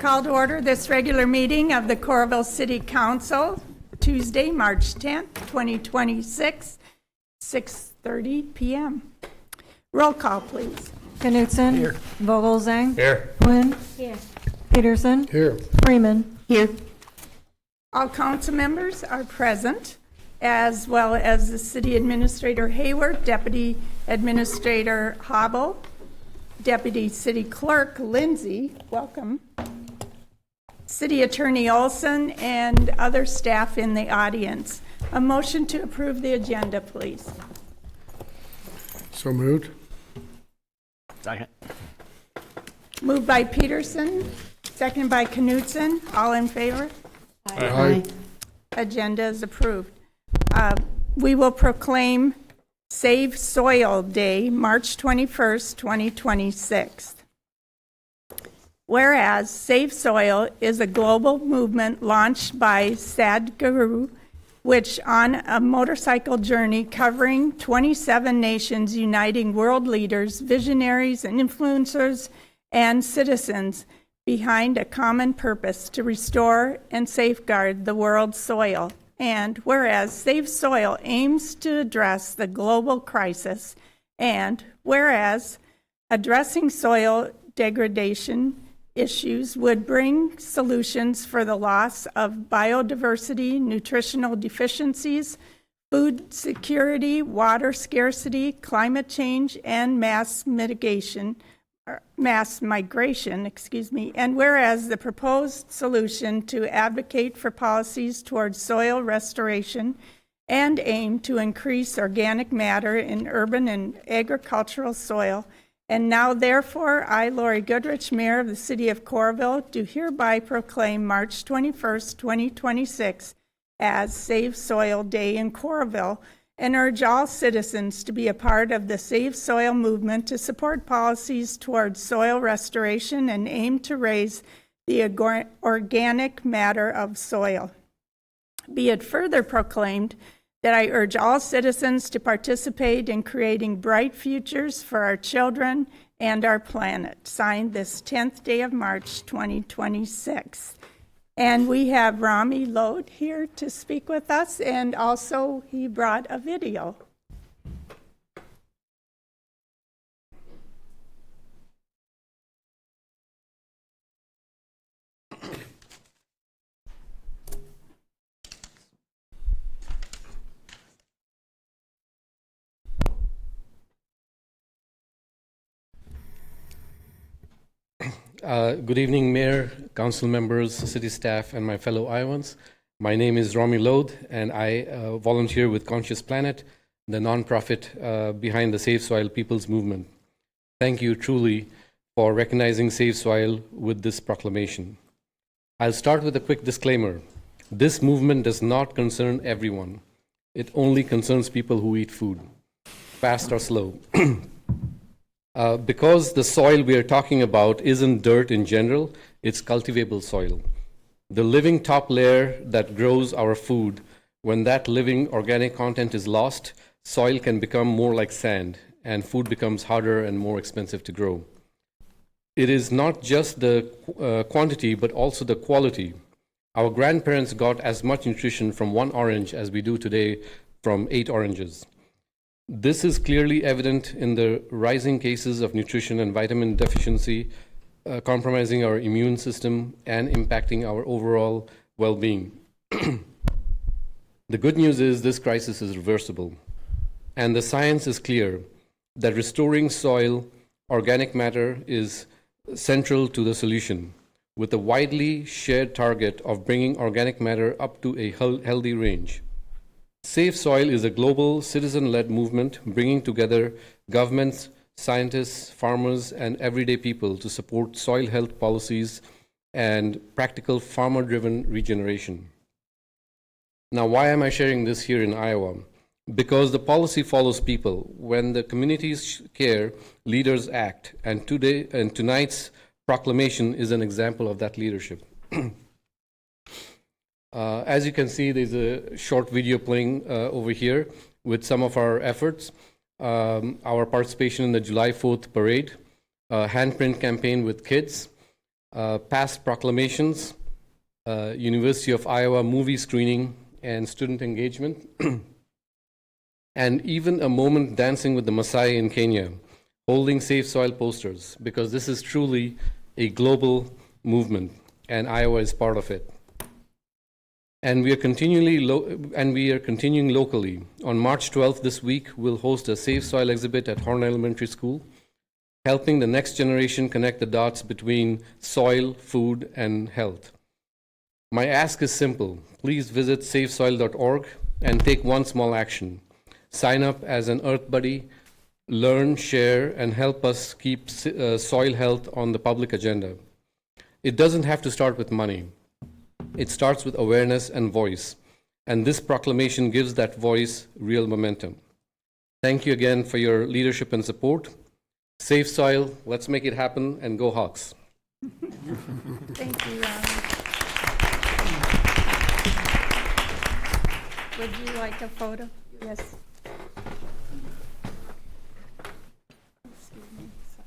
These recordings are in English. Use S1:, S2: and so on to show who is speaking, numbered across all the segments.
S1: Call to order this regular meeting of the Coralville City Council, Tuesday, March 10th, 2026, 6:30 p.m. Roll call, please.
S2: Knutson.
S3: Here.
S2: Vogelzang.
S3: Here.
S2: Quinn. Here. Peterson.
S3: Here.
S2: Freeman. Here.
S1: All council members are present, as well as the City Administrator Hayward, Deputy Administrator Hobble, Deputy City Clerk Lindsay, welcome, City Attorney Olson, and other staff in the audience. A motion to approve the agenda, please.
S3: So moved.
S4: Second.
S1: Moved by Peterson, seconded by Knutson. All in favor?
S3: Aye.
S1: Agenda is approved. We will proclaim Save Soil Day, March 21st, 2026. Whereas Save Soil is a global movement launched by Sadhguru, which on a motorcycle journey covering 27 nations, uniting world leaders, visionaries, and influencers and citizens behind a common purpose to restore and safeguard the world's soil. And whereas Save Soil aims to address the global crisis, and whereas addressing soil degradation issues would bring solutions for the loss of biodiversity, nutritional deficiencies, food security, water scarcity, climate change, and mass migration, and whereas the proposed solution to advocate for policies towards soil restoration and aim to increase organic matter in urban and agricultural soil. And now, therefore, I, Lori Goodrich, Mayor of the City of Coralville, do hereby proclaim March 21st, 2026 as Save Soil Day in Coralville, and urge all citizens to be a part of the Save Soil movement to support policies towards soil restoration and aim to raise the organic matter of soil. Be it further proclaimed that I urge all citizens to participate in creating bright futures for our children and our planet. Signed this 10th day of March, 2026. And we have Rami Lode here to speak with us, and also he brought a video.
S5: Good evening, Mayor, council members, city staff, and my fellow Iowans. My name is Rami Lode, and I volunteer with Conscious Planet, the nonprofit behind the Save Soil People's Movement. Thank you truly for recognizing Save Soil with this proclamation. I'll start with a quick disclaimer. This movement does not concern everyone. It only concerns people who eat food, fast or slow. Because the soil we are talking about isn't dirt in general, it's cultivable soil. The living top layer that grows our food, when that living organic content is lost, soil can become more like sand, and food becomes harder and more expensive to grow. It is not just the quantity, but also the quality. Our grandparents got as much nutrition from one orange as we do today from 8 oranges. This is clearly evident in the rising cases of nutrition and vitamin deficiency, compromising our immune system and impacting our overall well-being. The good news is this crisis is reversible, and the science is clear that restoring soil organic matter is central to the solution, with a widely shared target of bringing organic matter up to a healthy range. Save Soil is a global citizen-led movement bringing together governments, scientists, farmers, and everyday people to support soil health policies and practical farmer-driven regeneration. Now, why am I sharing this here in Iowa? Because the policy follows people. When the communities care, leaders act, and tonight's proclamation is an example of that leadership. As you can see, there's a short video playing over here with some of our efforts. Our participation in the July 4th parade, handprint campaign with kids, past proclamations, University of Iowa movie screening and student engagement, and even a moment dancing with the Maasai in Kenya, holding Safe Soil posters, because this is truly a global movement, and Iowa is part of it. And we are continuing locally. On March 12th this week, we'll host a Safe Soil exhibit at Horn Elementary School, helping the next generation connect the dots between soil, food, and health. My ask is simple. Please visit safesoil.org and take one small action. Sign up as an Earth Buddy, learn, share, and help us keep soil health on the public agenda. It doesn't have to start with money. It starts with awareness and voice, and this proclamation gives that voice real momentum. Thank you again for your leadership and support. Safe soil, let's make it happen, and go Hawks.
S1: Thank you, Ron. Would you like a photo? Yes. Excuse me. Sorry.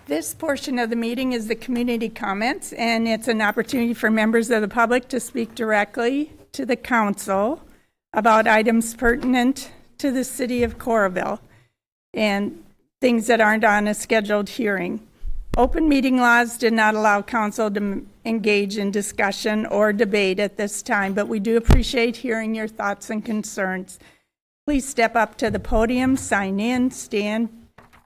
S1: This portion of the meeting is the community comments, and it's an opportunity for members of the public to speak directly to the council about items pertinent to the city of Coralville and things that aren't on a scheduled hearing. Open meeting laws did not allow council to engage in discussion or debate at this time, but we do appreciate hearing your thoughts and concerns. Please step up to the podium, sign in, stand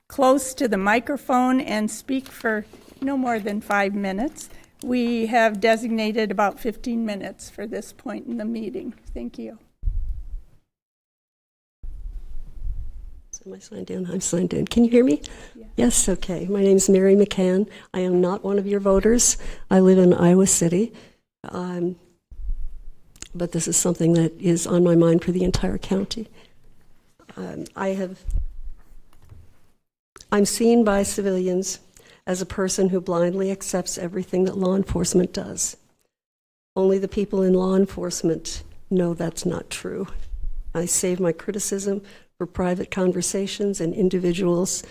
S1: close to the microphone, and speak for no more than 5 minutes. We have designated about 15 minutes for this point in the meeting. Thank you.
S3: Am I signed in? I'm signed in. Can you hear me? Yes, okay. My name is Mary McCann. I am not one of your voters. I live in Iowa City. But this is something that is on my mind for the entire county. I'm seen by civilians as a person who blindly accepts everything that law enforcement does. Only the people in law enforcement know that's not true. I save my criticism for private conversations and individuals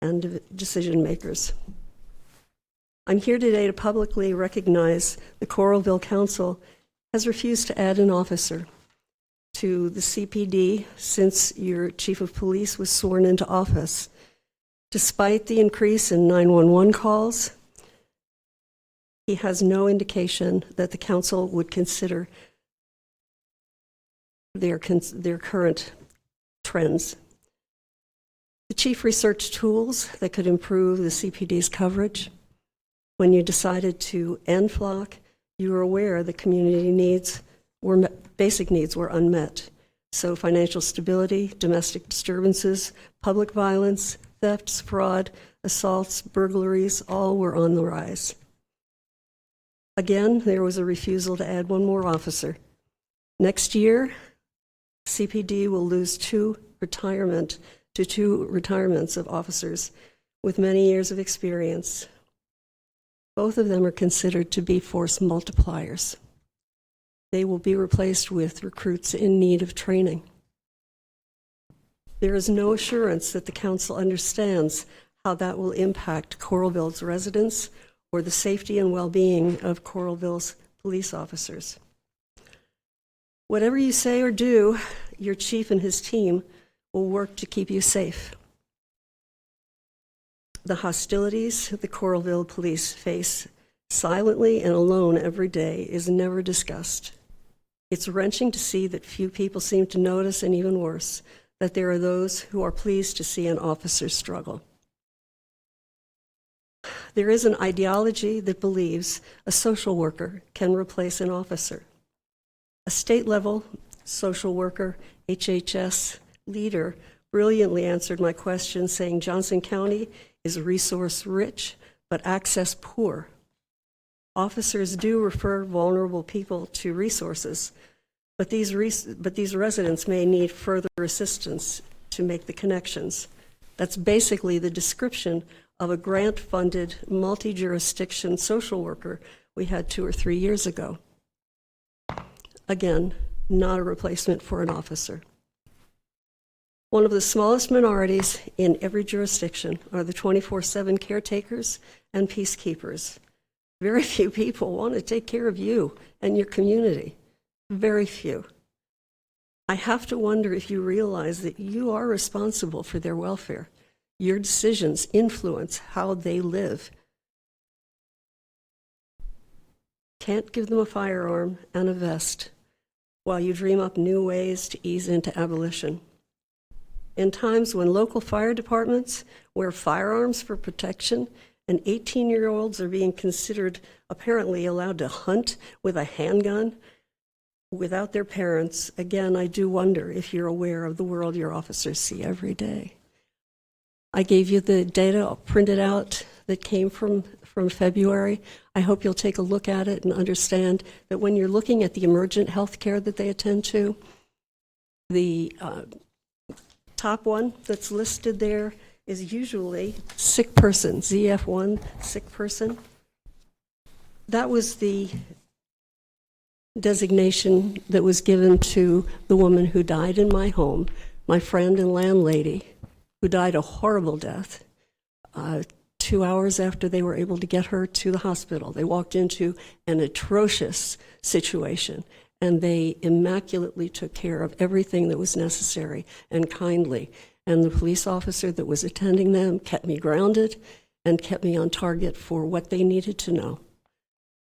S3: and decision makers. I'm here today to publicly recognize the Coralville Council has refused to add an officer to the CPD since your chief of police was sworn into office. Despite the increase in 911 calls, he has no indication that the council would consider their current trends. The chief researched tools that could improve the CPD's coverage. When you decided to end flock, you were aware the community needs were basic needs were unmet. So financial stability, domestic disturbances, public violence, thefts, fraud, assaults, burglaries, all were on the rise. Again, there was a refusal to add one more officer. Next year, CPD will lose two retirements of officers with many years of experience. Both of them are considered to be force multipliers. They will be replaced with recruits in need of training. There is no assurance that the council understands how that will impact Coralville's residents or the safety and well-being of Coralville's police officers. Whatever you say or do, your chief and his team will work to keep you safe. The hostilities the Coralville police face silently and alone every day is never discussed. It's wrenching to see that few people seem to notice, and even worse, that there are those who are pleased to see an officer struggle. There is an ideology that believes a social worker can replace an officer. A state-level social worker, HHS leader, brilliantly answered my question, saying Johnson County is resource-rich but access-poor. Officers do refer vulnerable people to resources, but these residents may need further assistance to make the connections. That's basically the description of a grant-funded, multi-jurisdiction social worker we had 2 or 3 years ago. Again, not a replacement for an officer. One of the smallest minorities in every jurisdiction are the 24/7 caretakers and peacekeepers. Very few people want to take care of you and your community. Very few. I have to wonder if you realize that you are responsible for their welfare. Your decisions influence how they live. Can't give them a firearm and a vest while you dream up new ways to ease into abolition. In times when local fire departments wear firearms for protection and 18-year-olds are being considered apparently allowed to hunt with a handgun without their parents, again, I do wonder if you're aware of the world your officers see every day. I gave you the data printed out that came from February. I hope you'll take a look at it and understand that when you're looking at the emergent health care that they attend to, the top one that's listed there is usually sick person, ZF1, sick person. That was the designation that was given to the woman who died in my home, my friend and landlady, who died a horrible death 2 hours after they were able to get her to the hospital. They walked into an atrocious situation, and they immaculately took care of everything that was necessary and kindly. And the police officer that was attending them kept me grounded and kept me on target for what they needed to know.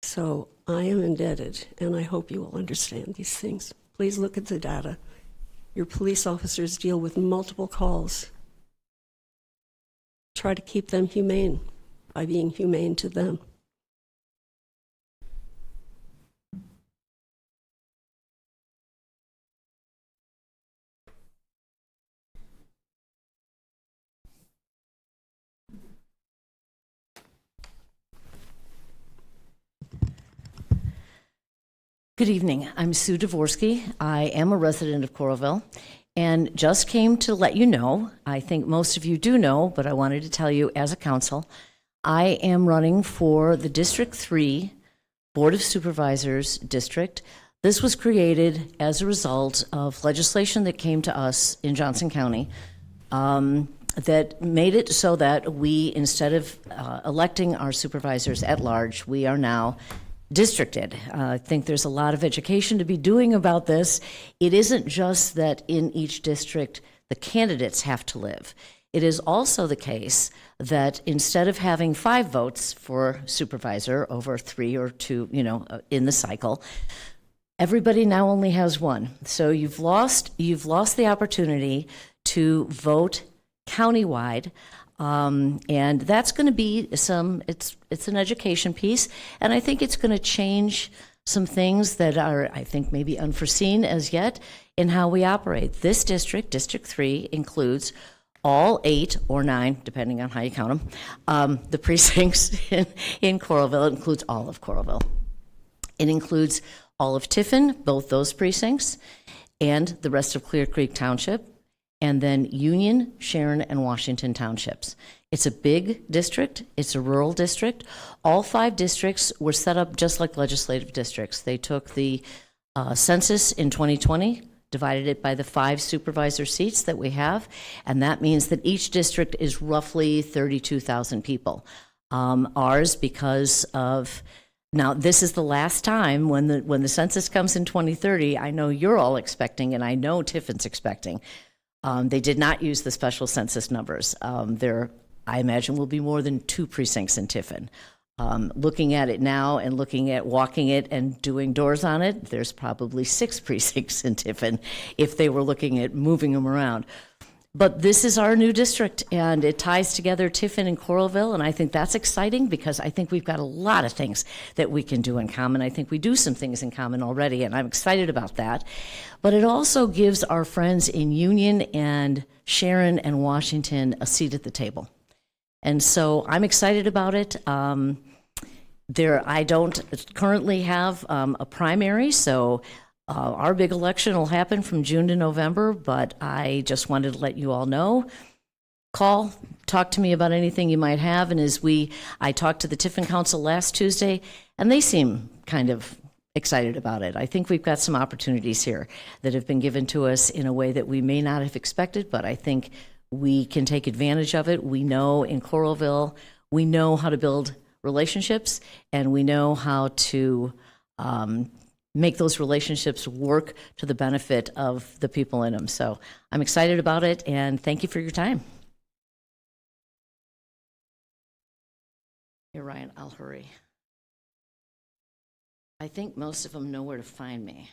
S3: So I am indebted, and I hope you will understand these things. Please look at the data. Your police officers deal with multiple calls. Try to keep them humane by being humane to them.
S6: Good evening. I'm Sue Dvorsky. I am a resident of Coralville and just came to let you know, I think most of you do know, but I wanted to tell you as a council, I am running for the District 3 Board of Supervisors district. This was created as a result of legislation that came to us in Johnson County that made it so that we, instead of electing our supervisors at large, we are now districted. I think there's a lot of education to be doing about this. It isn't just that in each district the candidates have to live. It is also the case that instead of having 5 votes for supervisor over 3 or 2, in the cycle, everybody now only has 1. So you've lost the opportunity to vote countywide. And that's going to be it's an education piece, and I think it's going to change some things that are, I think, maybe unforeseen as yet in how we operate. This district, District 3, includes all 8 or 9, depending on how you count them, the precincts in Coralville. It includes all of Coralville. It includes all of Tiffin, both those precincts, and the rest of Clear Creek Township, and then Union, Sharon, and Washington Townships. It's a big district. It's a rural district. All 5 districts were set up just like legislative districts. They took the census in 2020, divided it by the 5 supervisor seats that we have, and that means that each district is roughly 32,000 people. Ours, because of now, this is the last time when the census comes in 2030. I know you're all expecting, and I know Tiffin's expecting. They did not use the special census numbers. There, I imagine, will be more than 2 precincts in Tiffin. Looking at it now and looking at walking it and doing doors on it, there's probably 6 precincts in Tiffin if they were looking at moving them around. But this is our new district, and it ties together Tiffin and Coralville, and I think that's exciting because I think we've got a lot of things that we can do in common. I think we do some things in common already, and I'm excited about that. But it also gives our friends in Union and Sharon and Washington a seat at the table. And so I'm excited about it. I don't currently have a primary, so our big election will happen from June to November, but I just wanted to let you all know. Call, talk to me about anything you might have, and I talked to the Tiffin Council last Tuesday, and they seem kind of excited about it. I think we've got some opportunities here that have been given to us in a way that we may not have expected, but I think we can take advantage of it. We know in Coralville, we know how to build relationships, and we know how to make those relationships work to the benefit of the people in them. So I'm excited about it, and thank you for your time. Here, Ryan, I'll hurry. I think most of them know where to find me.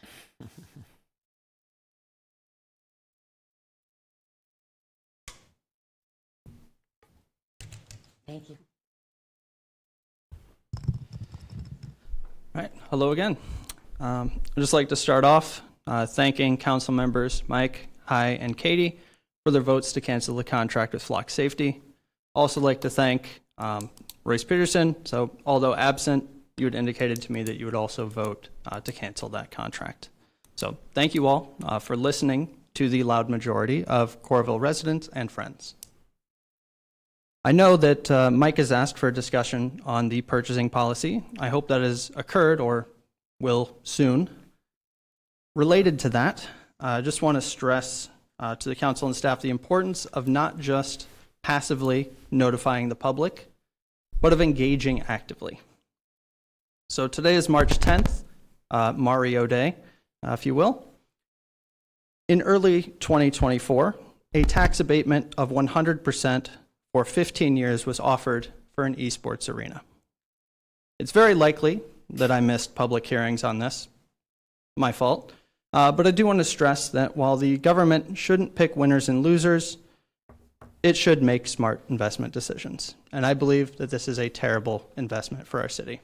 S6: Thank you.
S7: All right, hello again. I'd just like to start off thanking council members Mike, Hi, and Katie for their votes to cancel the contract with Flock Safety. Also like to thank Royce Peterson. So although absent, you had indicated to me that you would also vote to cancel that contract. So thank you all for listening to the loud majority of Coralville residents and friends. I know that Mike has asked for a discussion on the purchasing policy. I hope that has occurred or will soon. Related to that, I just want to stress to the council and staff the importance of not just passively notifying the public, but of engaging actively. So today is March 10th, Mario Day, if you will. In early 2024, a tax abatement of 100% for 15 years was offered for an esports arena. It's very likely that I missed public hearings on this. My fault. But I do want to stress that while the government shouldn't pick winners and losers, it should make smart investment decisions. And I believe that this is a terrible investment for our city.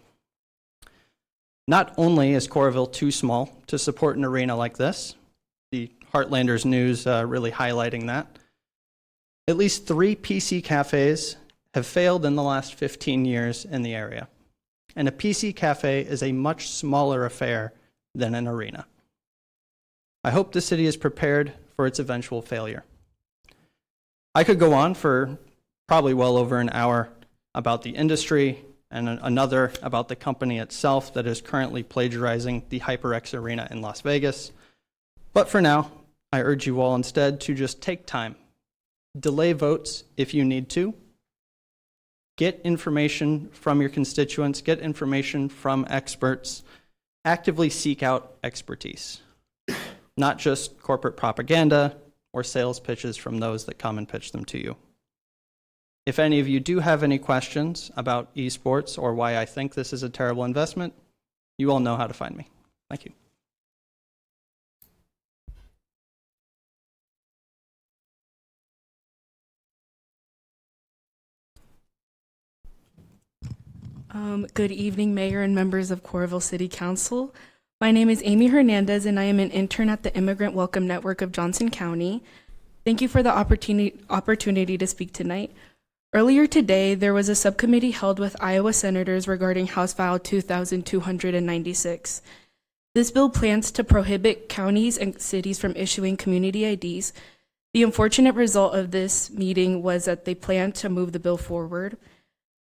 S7: Not only is Coralville too small to support an arena like this, the Heartlanders news really highlighting that, at least 3 PC cafes have failed in the last 15 years in the area. And a PC cafe is a much smaller affair than an arena. I hope the city is prepared for its eventual failure. I could go on for probably well over an hour about the industry and another about the company itself that is currently plagiarizing the HyperX Arena in Las Vegas. But for now, I urge you all instead to just take time. Delay votes if you need to. Get information from your constituents, get information from experts. Actively seek out expertise, not just corporate propaganda or sales pitches from those that come and pitch them to you. If any of you do have any questions about esports or why I think this is a terrible investment, you all know how to find me. Thank you.
S8: Good evening, Mayor and members of Coralville City Council. My name is Amy Hernandez, and I am an intern at the Immigrant Welcome Network of Johnson County. Thank you for the opportunity to speak tonight. Earlier today, there was a subcommittee held with Iowa senators regarding House File 2296. This bill plans to prohibit counties and cities from issuing community IDs. The unfortunate result of this meeting was that they plan to move the bill forward.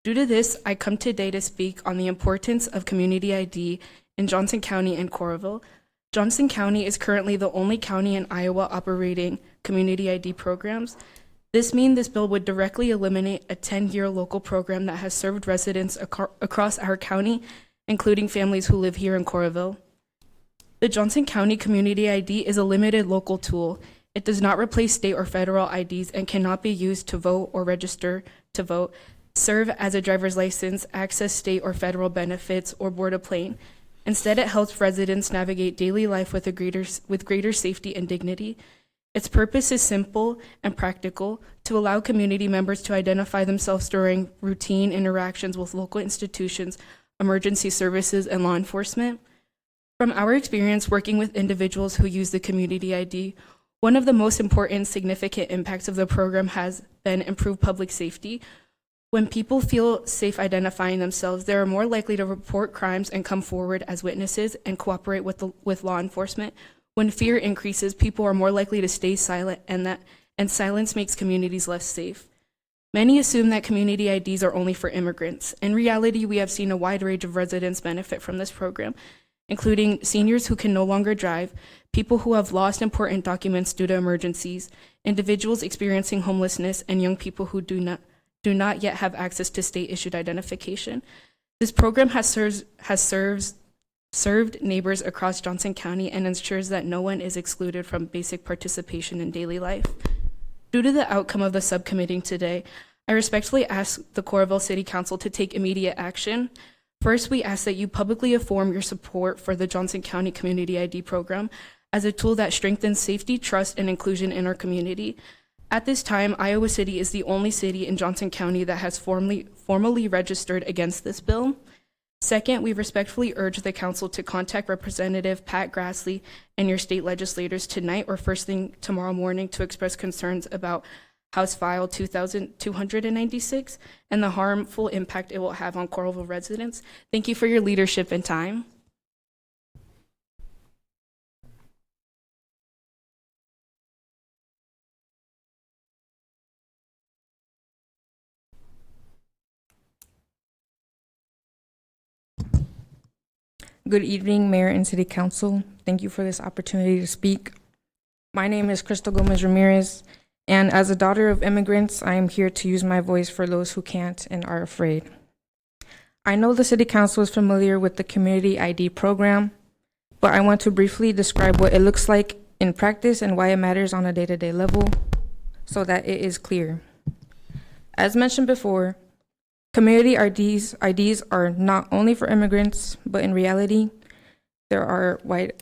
S8: Due to this, I come today to speak on the importance of community ID in Johnson County and Coralville. Johnson County is currently the only county in Iowa operating community ID programs. This means this bill would directly eliminate a 10-year local program that has served residents across our county, including families who live here in Coralville. The Johnson County Community ID is a limited local tool. It does not replace state or federal IDs and cannot be used to vote or register to vote. serve as a driver's license, access state or federal benefits, or board a plane. Instead, it helps residents navigate daily life with greater safety and dignity. Its purpose is simple and practical: to allow community members to identify themselves during routine interactions with local institutions, emergency services, and law enforcement. From our experience working with individuals who use the community ID, one of the most important significant impacts of the program has been improved public safety. When people feel safe identifying themselves, they are more likely to report crimes and come forward as witnesses and cooperate with law enforcement. When fear increases, people are more likely to stay silent, and silence makes communities less safe. Many assume that community IDs are only for immigrants. In reality, we have seen a wide range of residents benefit from this program, including seniors who can no longer drive, people who have lost important documents due to emergencies, individuals experiencing homelessness, and young people who do not yet have access to state-issued identification. This program has served neighbors across Johnson County and ensures that no one is excluded from basic participation in daily life. Due to the outcome of the subcommittee today, I respectfully ask the Coralville City Council to take immediate action. First, we ask that you publicly affirm your support for the Johnson County Community ID program as a tool that strengthens safety, trust, and inclusion in our community. At this time, Iowa City is the only city in Johnson County that has formally registered against this bill. Second, we respectfully urge the council to contact Representative Pat Grassley and your state legislators tonight or first thing tomorrow morning to express concerns about House File 2296 and the harmful impact it will have on Coralville residents. Thank you for your leadership and time.
S9: Good evening, Mayor and City Council. Thank you for this opportunity to speak. My name is Crystal Gomez Ramirez, and as a daughter of immigrants, I am here to use my voice for those who can't and are afraid. I know the City Council is familiar with the Community ID program, but I want to briefly describe what it looks like in practice and why it matters on a day-to-day level so that it is clear. As mentioned before, community IDs are not only for immigrants, but in reality, there are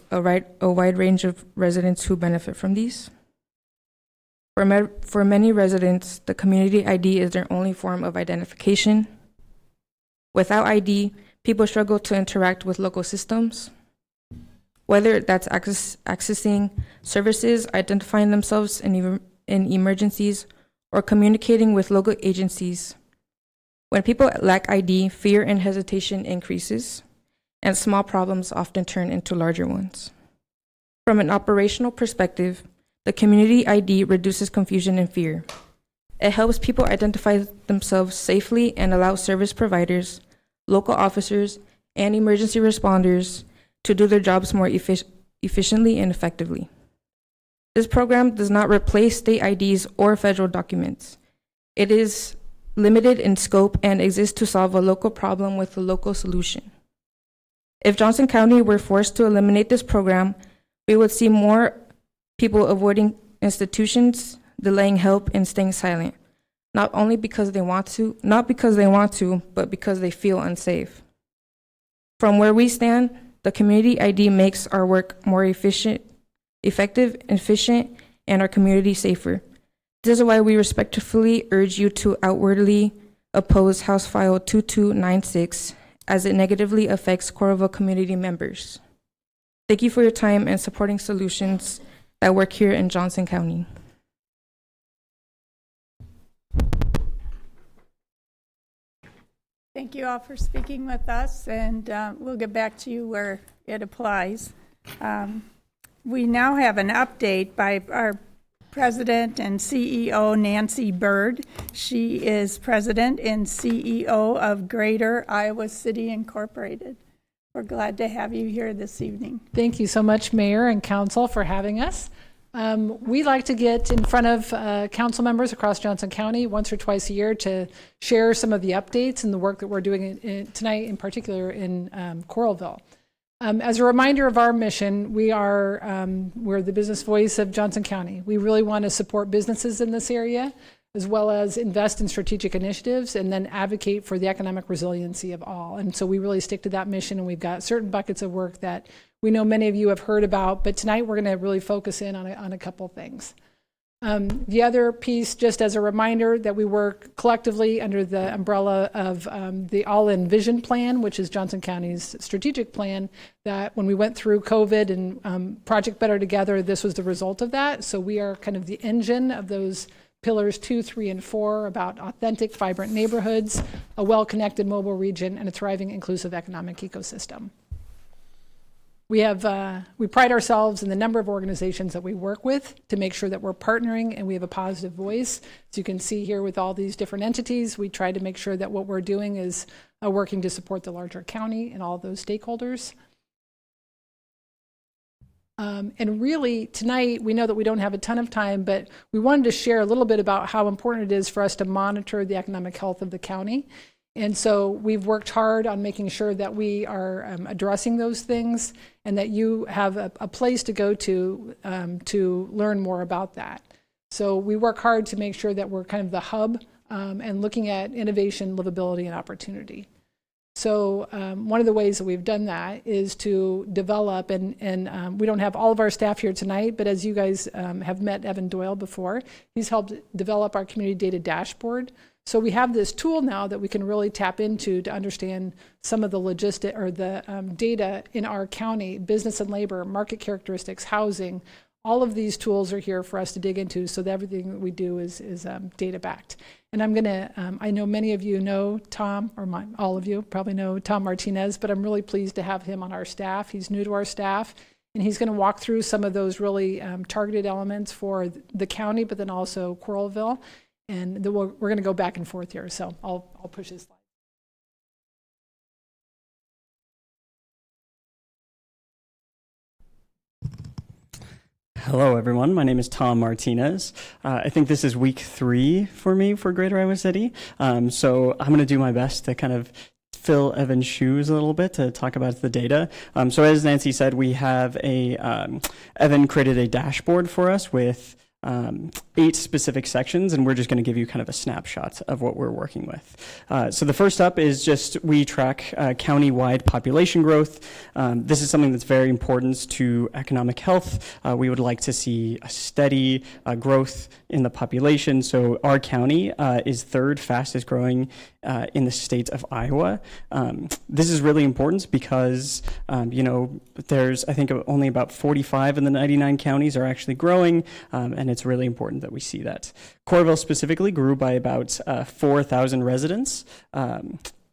S9: a wide range of residents who benefit from these. For many residents, the community ID is their only form of identification. Without ID, people struggle to interact with local systems, whether that's accessing services, identifying themselves in emergencies, or communicating with local agencies. When people lack ID, fear and hesitation increases, and small problems often turn into larger ones. From an operational perspective, the community ID reduces confusion and fear. It helps people identify themselves safely and allows service providers, local officers, and emergency responders to do their jobs more efficiently and effectively. This program does not replace state IDs or federal documents. It is limited in scope and exists to solve a local problem with a local solution. If Johnson County were forced to eliminate this program, we would see more people avoiding institutions, delaying help, and staying silent, not because they want to, but because they feel unsafe. From where we stand, the community ID makes our work more effective, efficient, and our community safer. This is why we respectfully urge you to outwardly oppose House File 2296 as it negatively affects Coralville community members. Thank you for your time and supporting solutions that work here in Johnson County.
S1: Thank you all for speaking with us, and we'll get back to you where it applies. We now have an update by our President and CEO, Nancy Bird. She is President and CEO of Greater Iowa City Incorporated. We're glad to have you here this evening.
S10: Thank you so much, Mayor and Council, for having us. We like to get in front of council members across Johnson County once or twice a year to share some of the updates and the work that we're doing tonight, in particular in Coralville. As a reminder of our mission, we're the business voice of Johnson County. We really want to support businesses in this area. as well as invest in strategic initiatives and then advocate for the economic resiliency of all. And so we really stick to that mission, and we've got certain buckets of work that we know many of you have heard about, but tonight we're going to really focus in on a couple things. The other piece, just as a reminder, that we work collectively under the umbrella of the All-In Vision Plan, which is Johnson County's strategic plan, that when we went through COVID and Project Better Together, this was the result of that. So we are kind of the engine of those pillars 2, 3, and 4 about authentic, vibrant neighborhoods, a well-connected mobile region, and a thriving, inclusive economic ecosystem. We pride ourselves in the number of organizations that we work with to make sure that we're partnering and we have a positive voice. As you can see here with all these different entities, we try to make sure that what we're doing is working to support the larger county and all of those stakeholders. And really, tonight, we know that we don't have a ton of time, but we wanted to share a little bit about how important it is for us to monitor the economic health of the county. And so we've worked hard on making sure that we are addressing those things and that you have a place to go to learn more about that. So we work hard to make sure that we're kind of the hub and looking at innovation, livability, and opportunity. So one of the ways that we've done that is to develop, and we don't have all of our staff here tonight, but as you guys have met Evan Doyle before, he's helped develop our community data dashboard. So we have this tool now that we can really tap into to understand some of the logistic or the data in our county, business and labor, market characteristics, housing. All of these tools are here for us to dig into, so that everything that we do is data backed. And I'm gonna, I know many of you know Tom, or all of you probably know Tom Martinez, but I'm really pleased to have him on our staff. He's new to our staff, and he's gonna walk through some of those really targeted elements for the county, but then also Coralville. And we're going to go back and forth here, so I'll push his slide.
S11: Hello, everyone. My name is Tom Martinez. I think this is week 3 for me for Greater Iowa City. So I'm going to do my best to kind of fill Evan's shoes a little bit to talk about the data. So as Nancy said, we have Evan created a dashboard for us with 8 specific sections, and we're just going to give you kind of a snapshot of what we're working with. So the first up is just we track county-wide population growth. This is something that's very important to economic health. We would like to see a steady growth in the population. So our county is 3rd fastest growing in the state of Iowa. This is really important because, there's, I think, only about 45 in the 99 counties are actually growing, and it's really important that we see that. Coralville specifically grew by about 4,000 residents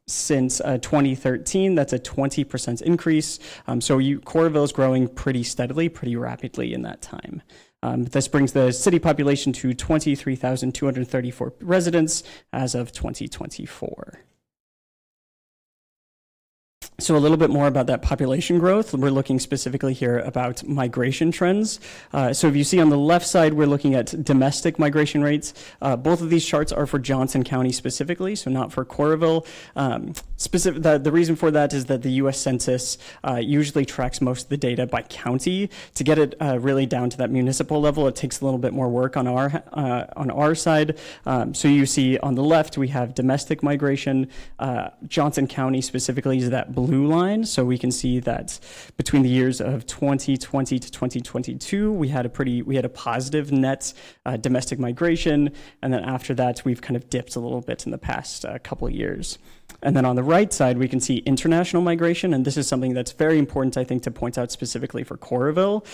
S11: since 2013. That's a 20% increase. So Coralville is growing pretty steadily, pretty rapidly in that time. This brings the city population to 23,234 residents as of 2024. So a little bit more about that population growth. We're looking specifically here about migration trends. So if you see on the left side, we're looking at domestic migration rates. Both of these charts are for Johnson County specifically, so not for Coralville. The reason for that is that the U.S. Census usually tracks most of the data by county. To get it really down to that municipal level, it takes a little bit more work on our side. So you see on the left, we have domestic migration. Johnson County specifically is that blue line, so we can see that between the years of 2020 to 2022, we had a positive net domestic migration, and then after that, we've kind of dipped a little bit in the past couple of years. And then on the right side, we can see international migration, and this is something that's very important, I think, to point out specifically for Coralville,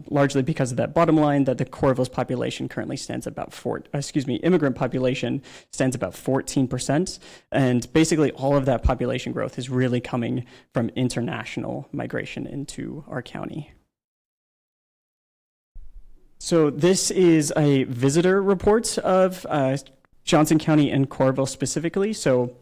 S11: largely because of that bottom line that the Coralville's population currently stands about immigrant population stands about 14%, and basically all of that population growth is really coming from international migration into our county. So this is a visitor report of Johnson County and Coralville specifically. So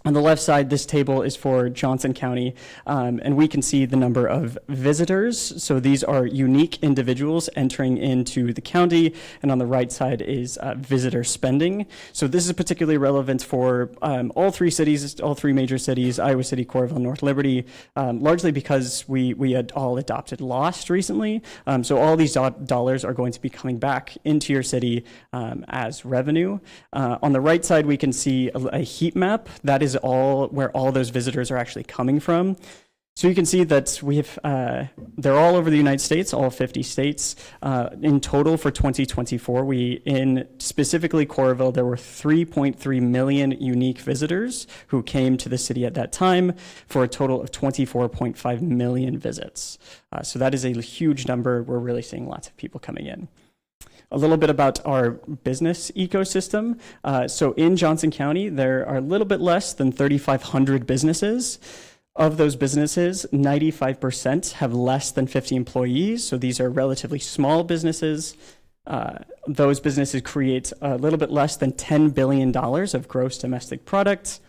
S11: On the left side, this table is for Johnson County, and we can see the number of visitors. So these are unique individuals entering into the county, and on the right side is visitor spending. So this is particularly relevant for all three cities, all three major cities, Iowa City, Coralville, North Liberty, largely because we had all adopted LOST recently. So all these dollars are going to be coming back into your city as revenue. On the right side, we can see a heat map. That is all where all those visitors are actually coming from. So you can see that we have, they're all over the United States, all 50 states. In total for 2024, in specifically Coralville, there were 3.3 million unique visitors who came to the city at that time for a total of 24.5 million visits. So that is a huge number. We're really seeing lots of people coming in. A little bit about our business ecosystem. So in Johnson County, there are a little bit less than 3,500 businesses. Of those businesses, 95% have less than 50 employees. So these are relatively small businesses. Those businesses create a little bit less than $10 billion of gross domestic product.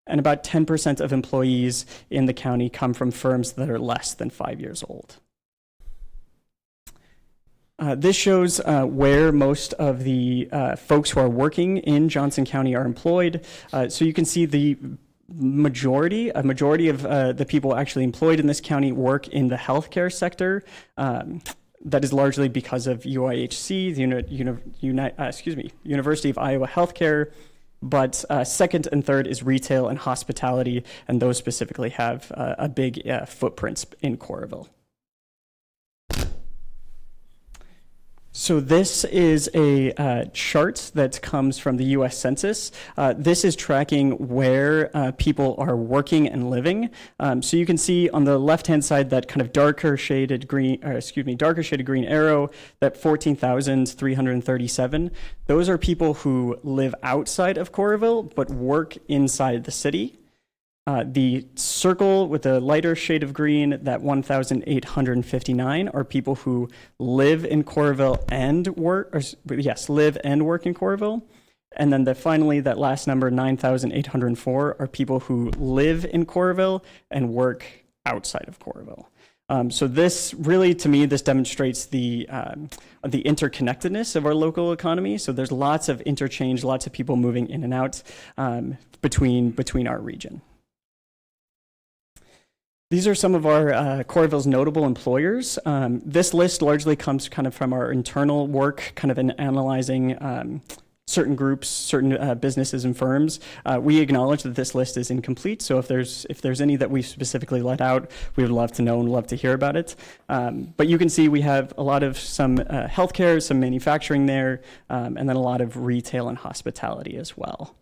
S11: And about 10% of employees in the county come from firms that are less than 5 years old. This shows where most of the folks who are working in Johnson County are employed. So you can see a majority of the people actually employed in this county work in the healthcare sector. That is largely because of UIHC, the University of Iowa Healthcare. But second and third is retail and hospitality, and those specifically have a big footprint in Coralville. So this is a chart that comes from the U.S. Census. This is tracking where people are working and living. So you can see on the left-hand side that kind of darker shaded green arrow, that 14,337. Those are people who live outside of Coralville but work inside the city. The circle with the lighter shade of green, that 1,859, are people who live in Coralville and work in Coralville. And then finally, that last number, 9,804, are people who live in Coralville and work outside of Coralville. So this really, to me, this demonstrates the interconnectedness of our local economy. So there's lots of interchange, lots of people moving in and out between our region. These are some of our Coralville's notable employers. This list largely comes kind of from our internal work, kind of in analyzing certain groups, certain businesses and firms. We acknowledge that this list is incomplete, so if there's any that we specifically let out, we would love to know and love to hear about it. But you can see we have a lot of some healthcare, some manufacturing there, and then a lot of retail and hospitality as well.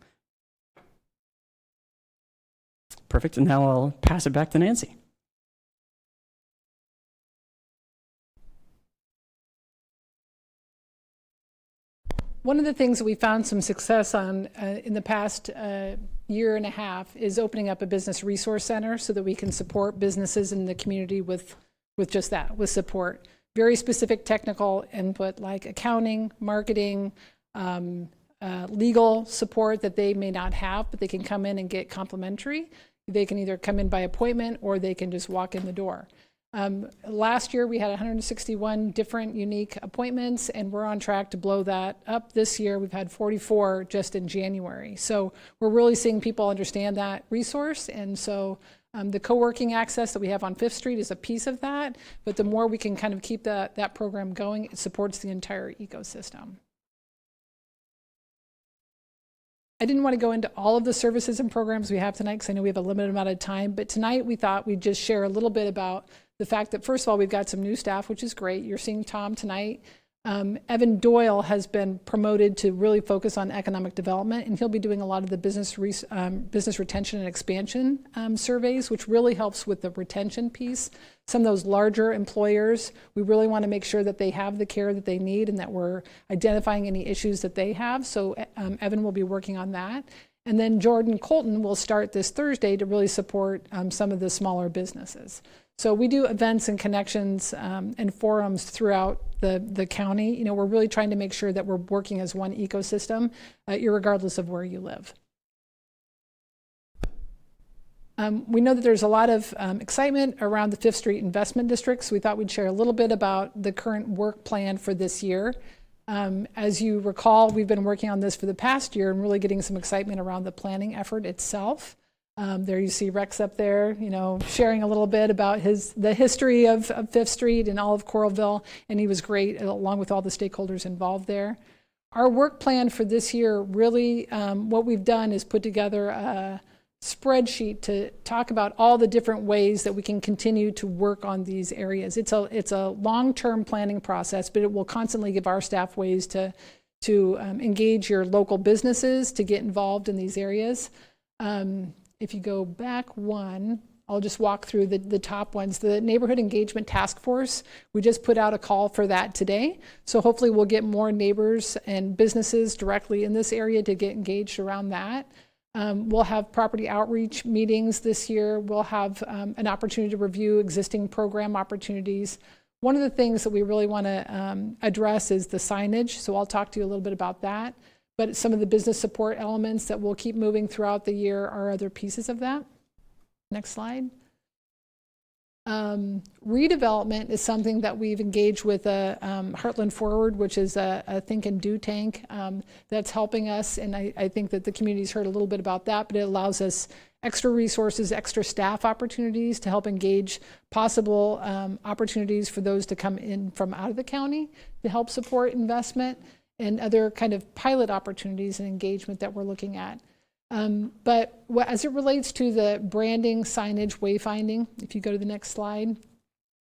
S11: Perfect, and now I'll pass it back to Nancy.
S10: One of the things that we found some success on in the past year and a half is opening up a business resource center so that we can support businesses in the community with just that, with support. Very specific technical input like accounting, marketing, legal support that they may not have, but they can come in and get complimentary. They can either come in by appointment or they can just walk in the door. Last year we had 161 different unique appointments, and we're on track to blow that up this year. We've had 44 just in January. So we're really seeing people understand that resource, and so the co-working access that we have on 5th Street is a piece of that, but the more we can kind of keep that program going, it supports the entire ecosystem. I didn't want to go into all of the services and programs we have tonight because I know we have a limited amount of time, but tonight we thought we'd just share a little bit about the fact that, first of all, we've got some new staff, which is great. You're seeing Tom tonight. Evan Doyle has been promoted to really focus on economic development, and he'll be doing a lot of the business retention and expansion surveys, which really helps with the retention piece. Some of those larger employers, we really want to make sure that they have the care that they need and that we're identifying any issues that they have. So Evan will be working on that. And then Jordan Colton will start this Thursday to really support some of the smaller businesses. So we do events and connections and forums throughout the county. You know, we're really trying to make sure that we're working as one ecosystem, irregardless of where you live. We know that there's a lot of excitement around the Fifth Street Investment District, so we thought we'd share a little bit about the current work plan for this year. As you recall, we've been working on this for the past year and really getting some excitement around the planning effort itself. There you see Rex up there, sharing a little bit about the history of Fifth Street and all of Coralville, and he was great along with all the stakeholders involved there. Our work plan for this year, really, what we've done is put together a spreadsheet to talk about all the different ways that we can continue to work on these areas. It's a long-term planning process, but it will constantly give our staff ways to engage your local businesses to get involved in these areas. If you go back one, I'll just walk through the top ones. The Neighborhood Engagement Task Force, we just put out a call for that today. So hopefully we'll get more neighbors and businesses directly in this area to get engaged around that. We'll have property outreach meetings this year. We'll have an opportunity to review existing program opportunities. One of the things that we really want to address is the signage. So I'll talk to you a little bit about that. But some of the business support elements that we'll keep moving throughout the year are other pieces of that. Next slide. Redevelopment is something that we've engaged with Heartland Forward, which is a think and do tank that's helping us. And I think that the community's heard a little bit about that, but it allows us extra resources, extra staff opportunities to help engage possible opportunities for those to come in from out of the county to help support investment and other kind of pilot opportunities and engagement that we're looking at. But as it relates to the branding, signage, wayfinding, if you go to the next slide,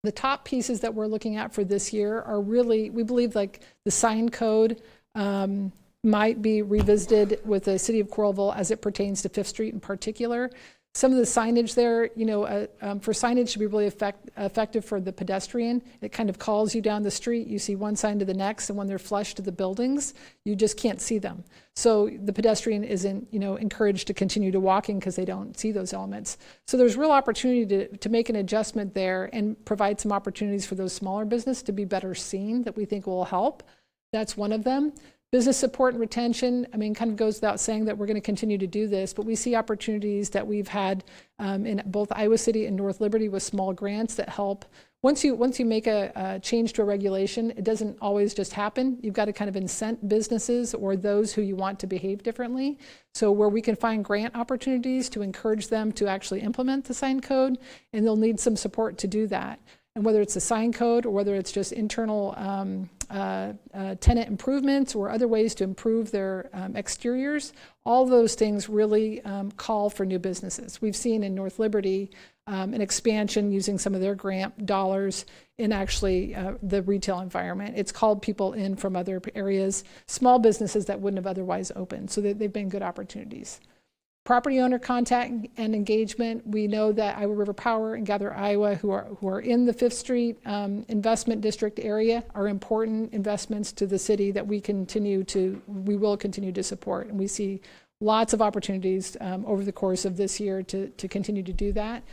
S10: the top pieces that we're looking at for this year are really, we believe like the sign code might be revisited with the city of Coralville as it pertains to Fifth Street in particular. Some of the signage there, for signage to be really effective for the pedestrian, it kind of calls you down the street. You see one sign to the next, and when they're flush to the buildings, you just can't see them. So the pedestrian isn't, encouraged to continue to walking because they don't see those elements. So there's real opportunity to make an adjustment there and provide some opportunities for those smaller businesses to be better seen that we think will help. That's one of them. Business support and retention, kind of goes without saying that we're going to continue to do this, but we see opportunities that we've had in both Iowa City and North Liberty with small grants that help. Once you make a change to a regulation, it doesn't always just happen. You've got to kind of incent businesses or those who you want to behave differently. So where we can find grant opportunities to encourage them to actually implement the sign code, and they'll need some support to do that. And whether it's a sign code or whether it's just internal tenant improvements or other ways to improve their exteriors, all those things really call for new businesses. We've seen in North Liberty an expansion using some of their grant dollars in actually the retail environment. It's called people in from other areas, small businesses that wouldn't have otherwise opened. So they've been good opportunities. Property owner contact and engagement. We know that Iowa River Power and Gather Iowa, who are in the Fifth Street investment district area, are important investments to the city that we will continue to support. And we see lots of opportunities over the course of this year to continue to do that.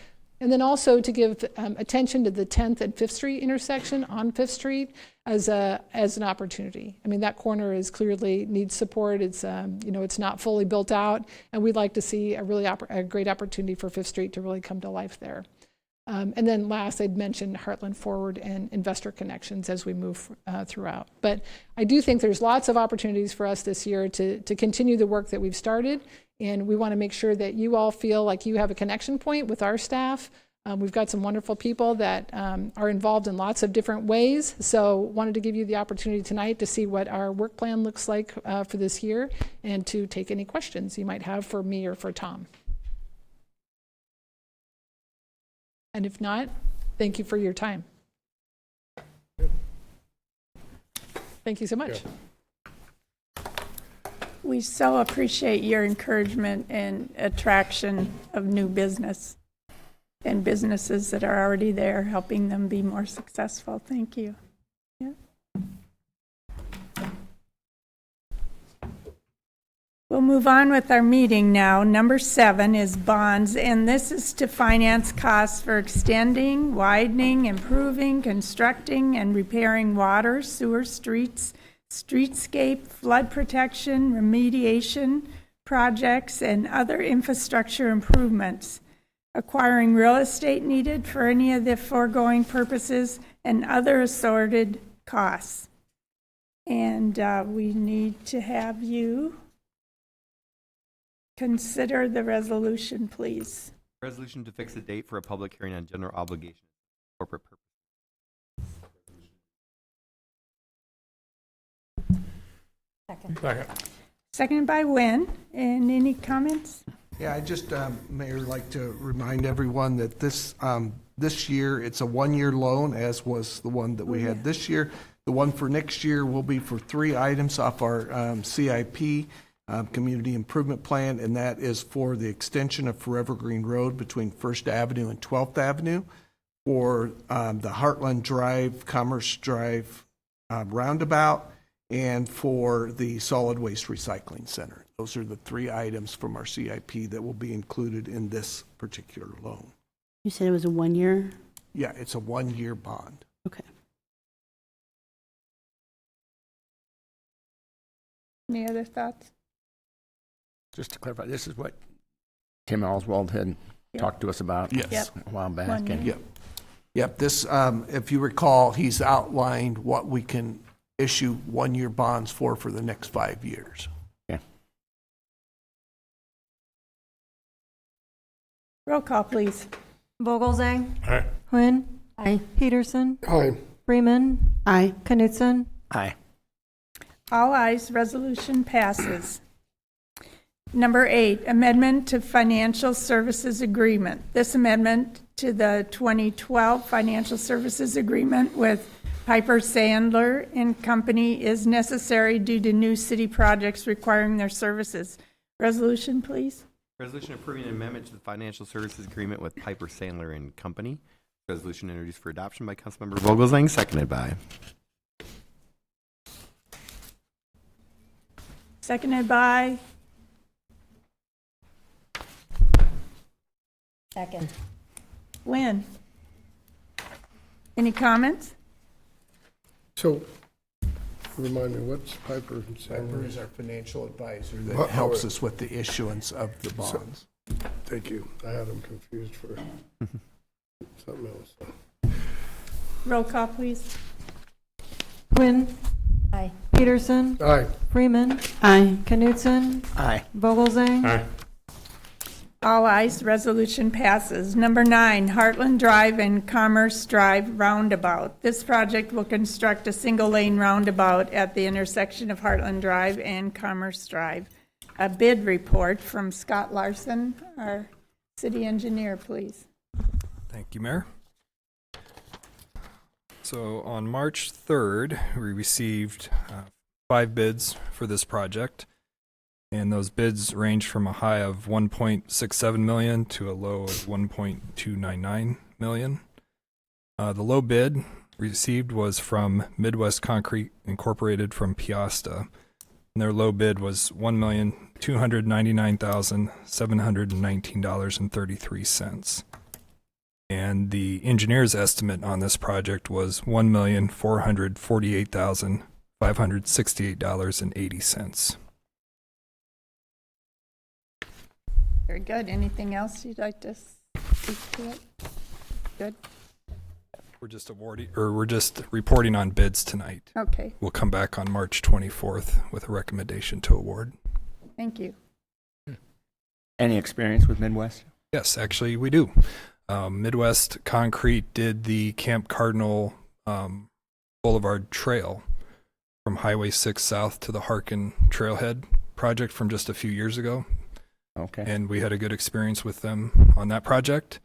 S10: And then also to give attention to the 10th and 5th Street intersection on 5th Street as an opportunity. That corner is clearly needs support. It's it's not fully built out, and we'd like to see a great opportunity for 5th Street to really come to life there. And then last, I'd mentioned Heartland Forward and investor connections as we move throughout. But I do think there's lots of opportunities for us this year to continue the work that we've started. And we want to make sure that you all feel like you have a connection point with our staff. We've got some wonderful people that are involved in lots of different ways. So wanted to give you the opportunity tonight to see what our work plan looks like for this year and to take any questions you might have for me or for Tom. And if not, thank you for your time. Thank you so much.
S5: Yeah.
S1: We so appreciate your encouragement and attraction of new business and businesses that are already there, helping them be more successful. Thank you. Yeah. We'll move on with our meeting now. Number 7 is bonds, and this is to finance costs for extending, widening, improving, constructing, and repairing water, sewer, streets, streetscape, flood protection, remediation projects, and other infrastructure improvements. acquiring real estate needed for any of the foregoing purposes, and other assorted costs. And we need to have you consider the resolution, please.
S12: Resolution to fix a date for a public hearing on general obligation corporate purpose.
S1: Seconded by Wynn. And any comments?
S13: Yeah, I just, Mayor, like to remind everyone that this year, it's a one-year loan, as was the one that we had this year. The one for next year will be for 3 items off our CIP, Community Improvement Plan, and that is for the extension of Forever Green Road between First Avenue and 12th Avenue, for the Heartland Drive, Commerce Drive Roundabout, and for the Solid Waste Recycling Center. Those are the 3 items from our CIP that will be included in this particular loan.
S2: You said it was a 1 year?
S13: Yeah, it's a 1-year bond.
S2: Okay.
S1: Any other thoughts?
S4: Just to clarify, this is what Tim Oswald had talked to us about
S13: Yes.
S4: a while back.
S1: 1 year.
S4: And
S13: Yep. Yep, this, if you recall, he's outlined what we can issue 1-year bonds for the next 5 years.
S1: Roll call, please.
S2: Vogelzang.
S5: Aye.
S2: Quinn. Aye. Peterson.
S5: Aye.
S2: Freeman. Aye. Knutson.
S4: Aye.
S1: All ayes, resolution passes. Number 8, amendment to financial services agreement. This amendment to the 2012 financial services agreement with Piper Sandler and Company is necessary due to new city projects requiring their services. Resolution, please.
S12: Resolution approving an amendment to the financial services agreement with Piper Sandler and Company. Resolution introduced for adoption by Councilmember Vogelsang, seconded by.
S1: Seconded by
S6: Second.
S1: Wynn. Any comments?
S14: So, remind me, what's Piper and
S13: Piper
S14: Sandler?
S13: is our financial advisor
S14: How-
S13: that helps us with the issuance of the bonds.
S14: Thank you. I had them confused for something else.
S1: Roll call, please.
S2: Quinn.
S6: Aye.
S2: Peterson.
S14: Aye.
S2: Freeman. Aye. Knutson.
S4: Aye.
S2: Vogelzang.
S5: Aye.
S1: All ayes, resolution passes. Number 9, Heartland Drive and Commerce Drive Roundabout. This project will construct a single-lane roundabout at the intersection of Heartland Drive and Commerce Drive. A bid report from Scott Larson, our city engineer, please.
S15: Thank you, Mayor. So on March 3rd, we received 5 bids for this project. And those bids range from a high of $1.67 million to a low of $1.299 million. The low bid received was from Midwest Concrete Incorporated from Piasta. And their low bid was $1,299,719.33. And the engineer's estimate on this project was $1,448,568.80.
S1: Very good. Anything else you'd like to speak to it? Good.
S15: We're just reporting on bids tonight.
S1: Okay,
S15: We'll come back on March 24th with a recommendation to award.
S1: thank you.
S4: Any experience with Midwest?
S15: Yes, actually, we do. Midwest Concrete did the Camp Cardinal Boulevard Trail from Highway 6 South to the Harkin Trailhead project from just a few years ago.
S4: Okay.
S15: And we had a good experience with them on that project.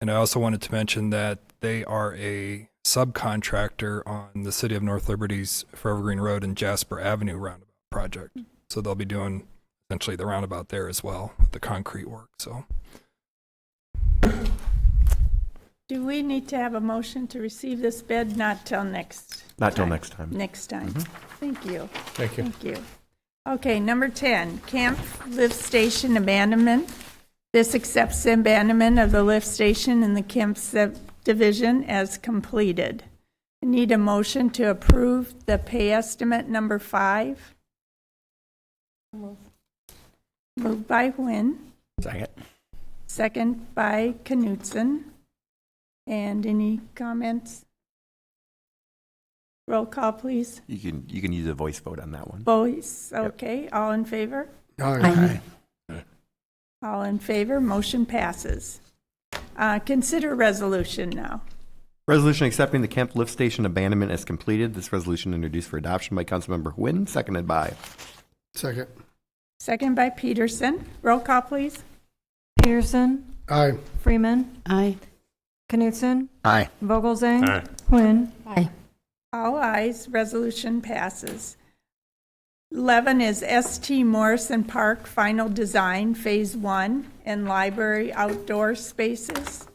S15: And I also wanted to mention that they are a subcontractor on the City of North Liberty's Forever Green Road and Jasper Avenue roundabout project. So they'll be doing essentially the roundabout there as well, the concrete work. So
S1: Do we need to have a motion to receive this bid? Not till next
S12: Not till
S1: time.
S12: next time.
S1: Next time. Thank you.
S5: Thank you.
S1: Thank you. Okay, number 10, Kempf Lift Station Abandonment. This accepts the abandonment of the lift station in the Kempf subdivision as completed. I need a motion to approve the pay estimate number 5. Moved by Wynn,
S4: Second.
S1: second by Knutson. And any comments? Roll call, please.
S12: You can use a voice vote on that one.
S1: Voice, okay. All in favor?
S14: Aye.
S1: All in favor, motion passes. Consider resolution now.
S12: Resolution accepting the Kempf lift station abandonment as completed. This resolution introduced for adoption by Councilmember Nguyen, seconded by.
S14: Second.
S1: Second by Peterson. Roll call, please.
S2: Peterson,
S14: Aye.
S2: Freeman,
S9: Aye.
S2: Knutson,
S4: Aye.
S2: Vogelzang,
S4: Aye.
S2: Quinn.
S1: All ayes, resolution passes. 11 is St. Morrison Park Final Design Phase 1 and Library Outdoor Spaces.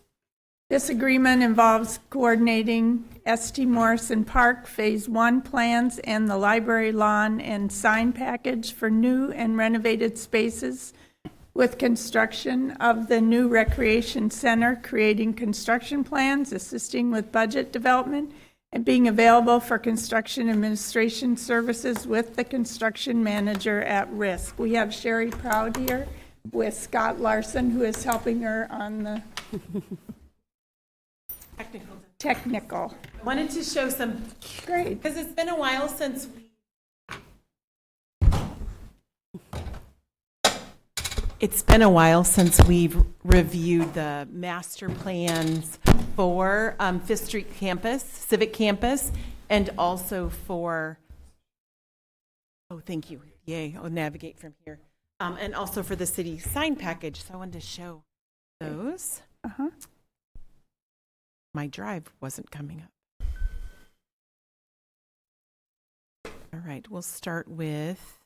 S1: This agreement involves coordinating St. Morrison Park Phase 1 plans and the library lawn and sign package for new and renovated spaces with construction of the new recreation center, creating construction plans, assisting with budget development, and being available for construction administration services with the construction manager at risk. We have Sherry Proud here with Scott Larson, who is helping her on the technical.
S16: Wanted to show some,
S1: Great.
S16: because it's been a while since we've reviewed the master plans for Fifth Street Campus, Civic Campus, and also for, oh, thank you. Yay, I'll navigate from here. And also for the city sign package. So I wanted to show those.
S1: Uh-huh.
S16: My drive wasn't coming up. All right, we'll start with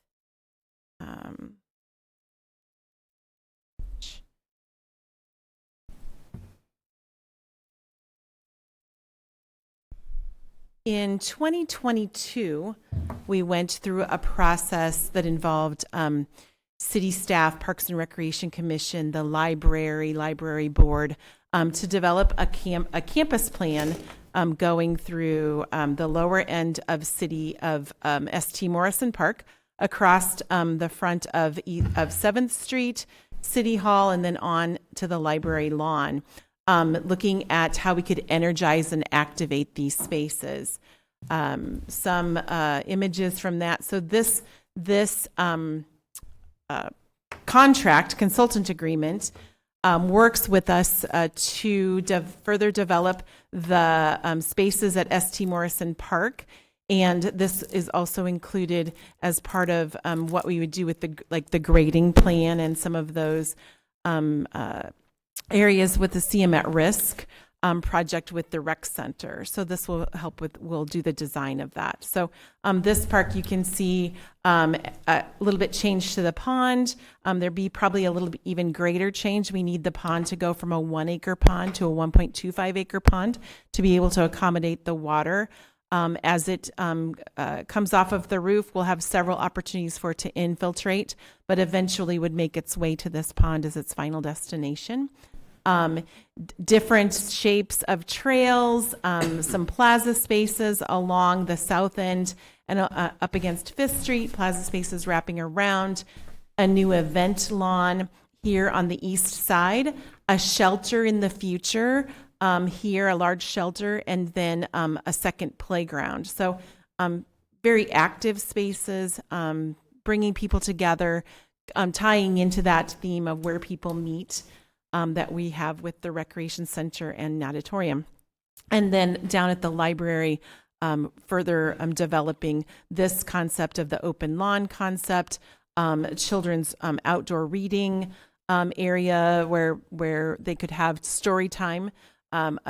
S16: in 2022, we went through a process that involved city staff, Parks and Recreation Commission, the library board, to develop a campus plan going through the lower end of St. Morrison Park, across the front of 7th Street, City Hall, and then on to the library lawn, looking at how we could energize and activate these spaces. Some images from that. So this contract, consultant agreement, works with us to further develop the spaces at St. Morrison Park. And this is also included as part of what we would do with the grading plan and some of those areas with the CM at risk project with the rec center. So this will help we'll do the design of that. So this park, you can see a little bit change to the pond. There'd be probably a little bit even greater change. We need the pond to go from a 1 acre pond to a 1.25 acre pond to be able to accommodate the water. As it comes off of the roof, we'll have several opportunities for it to infiltrate, but eventually would make its way to this pond as its final destination. Different shapes of trails, some plaza spaces along the south end and up against 5th Street, plaza spaces wrapping around, a new event lawn here on the east side, a shelter in the future, here, a large shelter, and then a second playground. So very active spaces, bringing people together, tying into that theme of where people meet that we have with the recreation center and auditorium. And then down at the library, further developing this concept of the open lawn concept, children's outdoor reading area where they could have story time.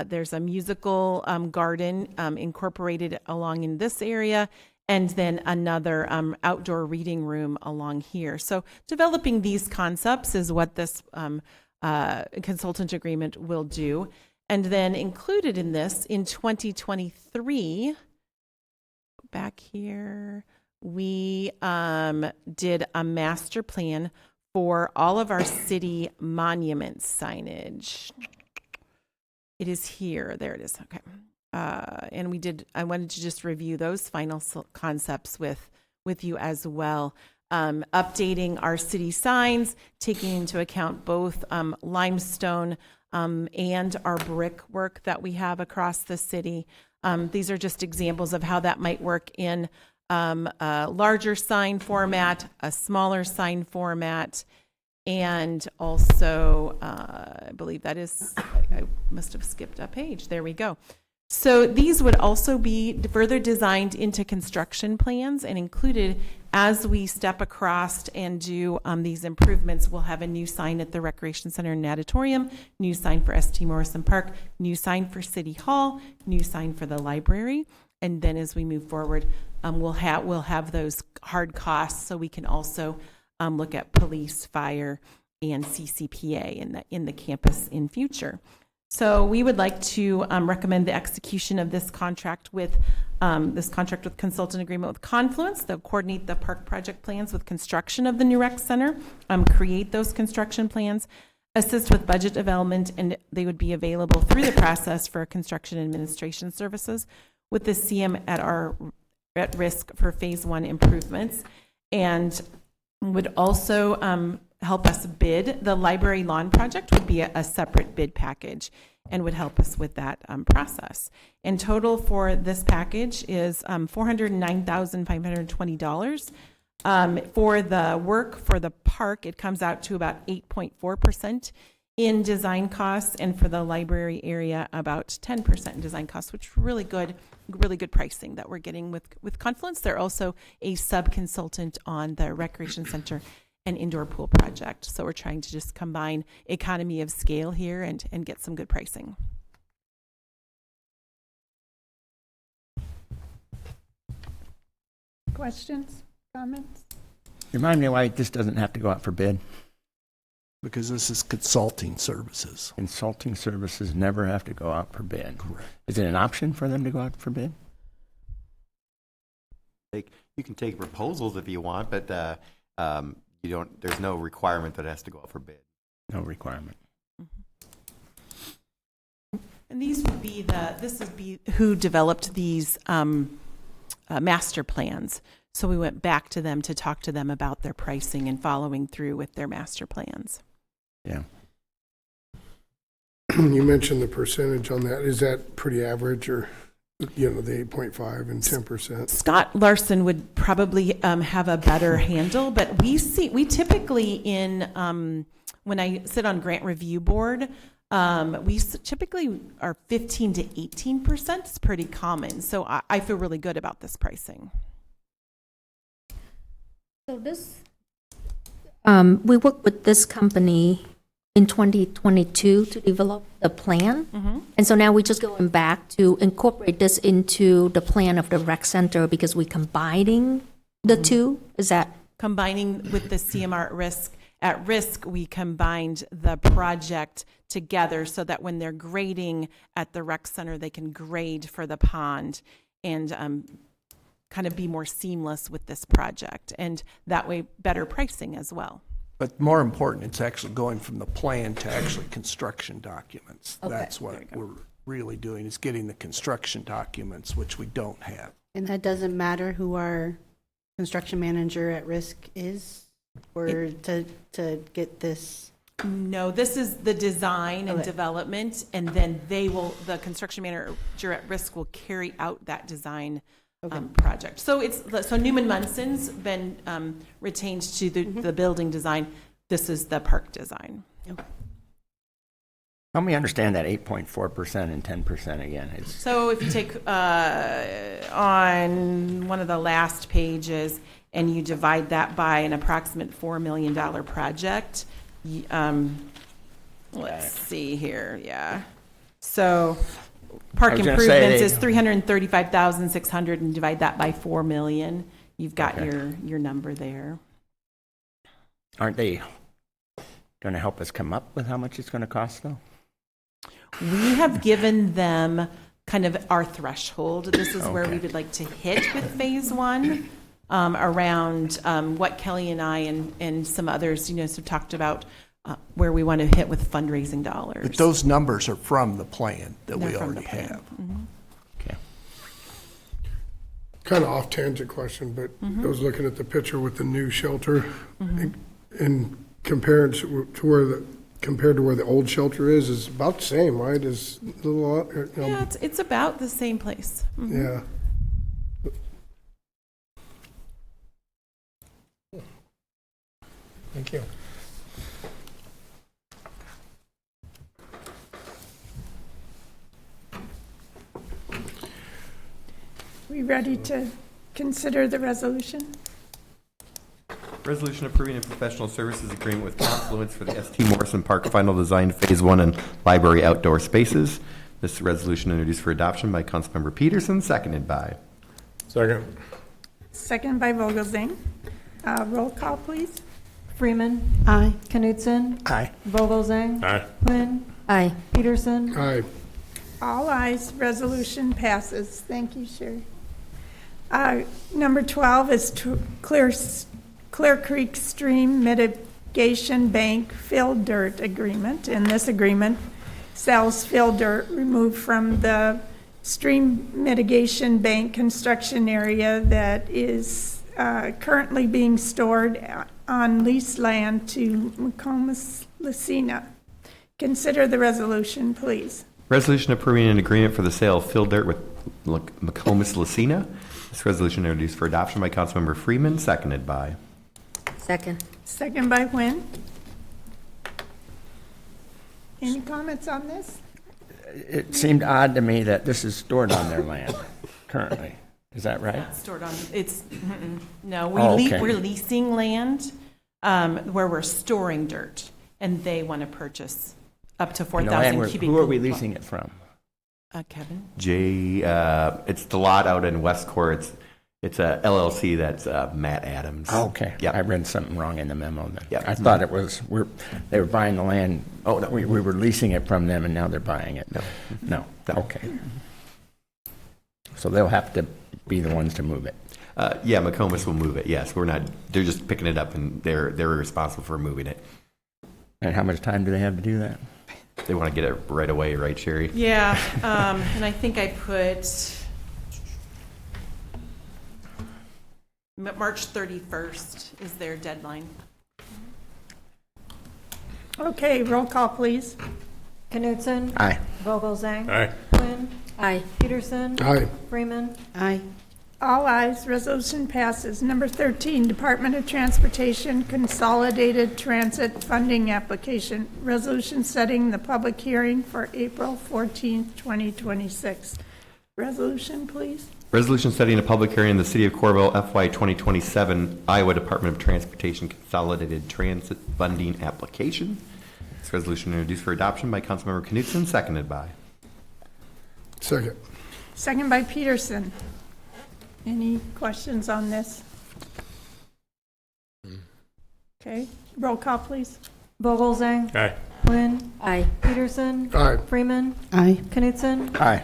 S16: There's a musical garden incorporated along in this area, and then another outdoor reading room along here. So developing these concepts is what this consultant agreement will do. And then included in this, in 2023, back here, we did a master plan for all of our city monument signage. It is here. There it is. Okay. And I wanted to just review those final concepts with you as well. updating our city signs, taking into account both limestone and our brick work that we have across the city. These are just examples of how that might work in a larger sign format, a smaller sign format, and also, I believe that is, I must have skipped a page. There we go. So these would also be further designed into construction plans and included as we step across and do these improvements. We'll have a new sign at the Recreation Center and Natatorium, new sign for St. Morrison Park, new sign for City Hall, new sign for the library. And then as we move forward, we'll have those hard costs so we can also look at police, fire, and CCPA in the campus in future. So we would like to recommend the execution of this contract with consultant agreement with Confluence. They'll coordinate the park project plans with construction of the new rec center, create those construction plans, assist with budget development, and they would be available through the process for construction administration services with the CM at risk for phase 1 improvements, and would also help us bid. The library lawn project would be a separate bid package and would help us with that process. In total for this package is $409,520. For the work for the park, it comes out to about 8.4% in design costs, and for the library area, about 10% in design costs, which is really good pricing that we're getting with Confluence. They're also a sub-consultant on the recreation center and indoor pool project. So we're trying to just combine economy of scale here and get some good pricing.
S1: Questions, comments?
S4: Remind me why this doesn't have to go out for bid.
S13: Because this is consulting services.
S4: Consulting services never have to go out for bid.
S13: Correct.
S4: Is it an option for them to go out for bid?
S12: You can take proposals if you want, but you don't. There's no requirement that it has to go out for bid.
S4: No requirement.
S16: And this would be who developed these master plans. So we went back to them to talk to them about their pricing and following through with their master plans.
S4: Yeah.
S14: You mentioned the percentage on that. Is that pretty average, or the 8.5 and 10%?
S16: Scott Larson would probably have a better handle, but we typically when I sit on grant review board, we typically are 15 to 18%. It's pretty common. So I feel really good about this pricing.
S17: So we worked with this company in 2022 to develop the plan.
S16: Mm-hmm.
S17: And so now we're just going back to incorporate this into the plan of the rec center because we're combining the two. Is that?
S16: Combining with the CMR at risk, we combined the project together so that when they're grading at the rec center, they can grade for the pond and kind of be more seamless with this project, and that way better pricing as well.
S13: But more important, it's actually going from the plan to actually construction documents.
S17: Okay.
S13: That's what we're really doing, is getting the construction documents, which we don't have.
S18: And that doesn't matter who our construction manager at risk is, or to get this?
S16: No, this is the design and development, and then the construction manager at risk will carry out that design project. So Newman Munson's been retained to the building design. This is the park design.
S18: Okay.
S4: Help me understand that 8.4% and 10% again.
S16: So if you take on one of the last pages and you divide that by an approximate $4 million project, let's see here. Yeah. So park improvements is $335,600, and divide that by $4 million. You've got your number there.
S4: Aren't they going to help us come up with how much it's going to cost, though?
S16: We have given them kind of our threshold. This is where we would like to hit with phase 1, around what Kelly and I and some others, have talked about where we want to hit with fundraising dollars.
S13: But those numbers are from the plan that we already have.
S16: Mm-hmm.
S4: Okay.
S14: kind of off tangent question, but I was looking at the picture with the new shelter and compared to where the old shelter is about the same, right? Is a little,
S16: Yeah, it's about the same place.
S14: yeah.
S4: Thank you.
S1: We ready to consider the resolution?
S12: Resolution approving a professional services agreement with Confluence for the ST Morrison Park Final Design Phase 1 and Library Outdoor Spaces. This resolution introduced for adoption by Councilmember Peterson, seconded by.
S4: Second.
S1: Second by Vogelzang. Roll call, please.
S2: Freeman.
S18: Aye.
S2: Knutson.
S4: Aye.
S2: Vogelzang.
S4: Aye.
S2: Quinn.
S17: Aye.
S2: Peterson.
S14: Aye.
S1: All ayes, resolution passes. Thank you, Sherry. Number 12 is Clear Creek Stream Mitigation Bank Fill Dirt Agreement. And this agreement sells fill dirt removed from the stream mitigation bank construction area that is currently being stored on leased land to McComas Lucina. Consider the resolution, please.
S12: Resolution approving an agreement for the sale of fill dirt with McComas Lucina. This resolution introduced for adoption by Councilmember Freeman, seconded by.
S17: Second.
S1: Second by Nguyen. Any comments on this?
S4: It seemed odd to me that this is stored on their land currently. Is that right?
S16: Not stored on, it's, no,
S4: Okay.
S16: we're leasing land where we're storing dirt, and they want to purchase up to 4,000 cubic.
S4: Who are we leasing it from?
S16: Kevin?
S12: It's the lot out in West Core. It's a LLC that's Matt Adams.
S4: Okay.
S12: Yep.
S4: I read something wrong in the memo then.
S12: Yep.
S4: I thought it was, they were buying the land. Oh, no. We were leasing it from them and now they're buying it. No. Okay. So they'll have to be the ones to move it.
S12: Yeah, McComas will move it. Yes, we're not. They're just picking it up, and they're responsible for moving it.
S4: And how much time do they have to do that?
S12: They want to get it right away, right, Sherry?
S16: Yeah, and I think I put March 31st is their deadline.
S1: Okay, roll call, please.
S2: Knutson.
S4: Aye.
S2: Vogelzang.
S4: Aye.
S2: Quinn.
S17: Aye.
S2: Peterson.
S14: Aye.
S2: Freeman.
S18: Aye.
S1: All ayes, resolution passes. Number 13, Department of Transportation Consolidated Transit Funding Application. Resolution setting the public hearing for April 14th, 2026. Resolution, please.
S12: Resolution setting a public hearing in the City of Coralville FY 2027 Iowa Department of Transportation Consolidated Transit Funding Application. This resolution introduced for adoption by Councilmember Knutson, seconded by.
S14: Second.
S1: Second by Peterson. Any questions on this? Okay, roll call, please.
S2: Vogelzang.
S4: Aye.
S2: Quinn.
S17: Aye.
S2: Peterson.
S14: Aye.
S2: Freeman.
S18: Aye.
S2: Knutson.
S4: Aye.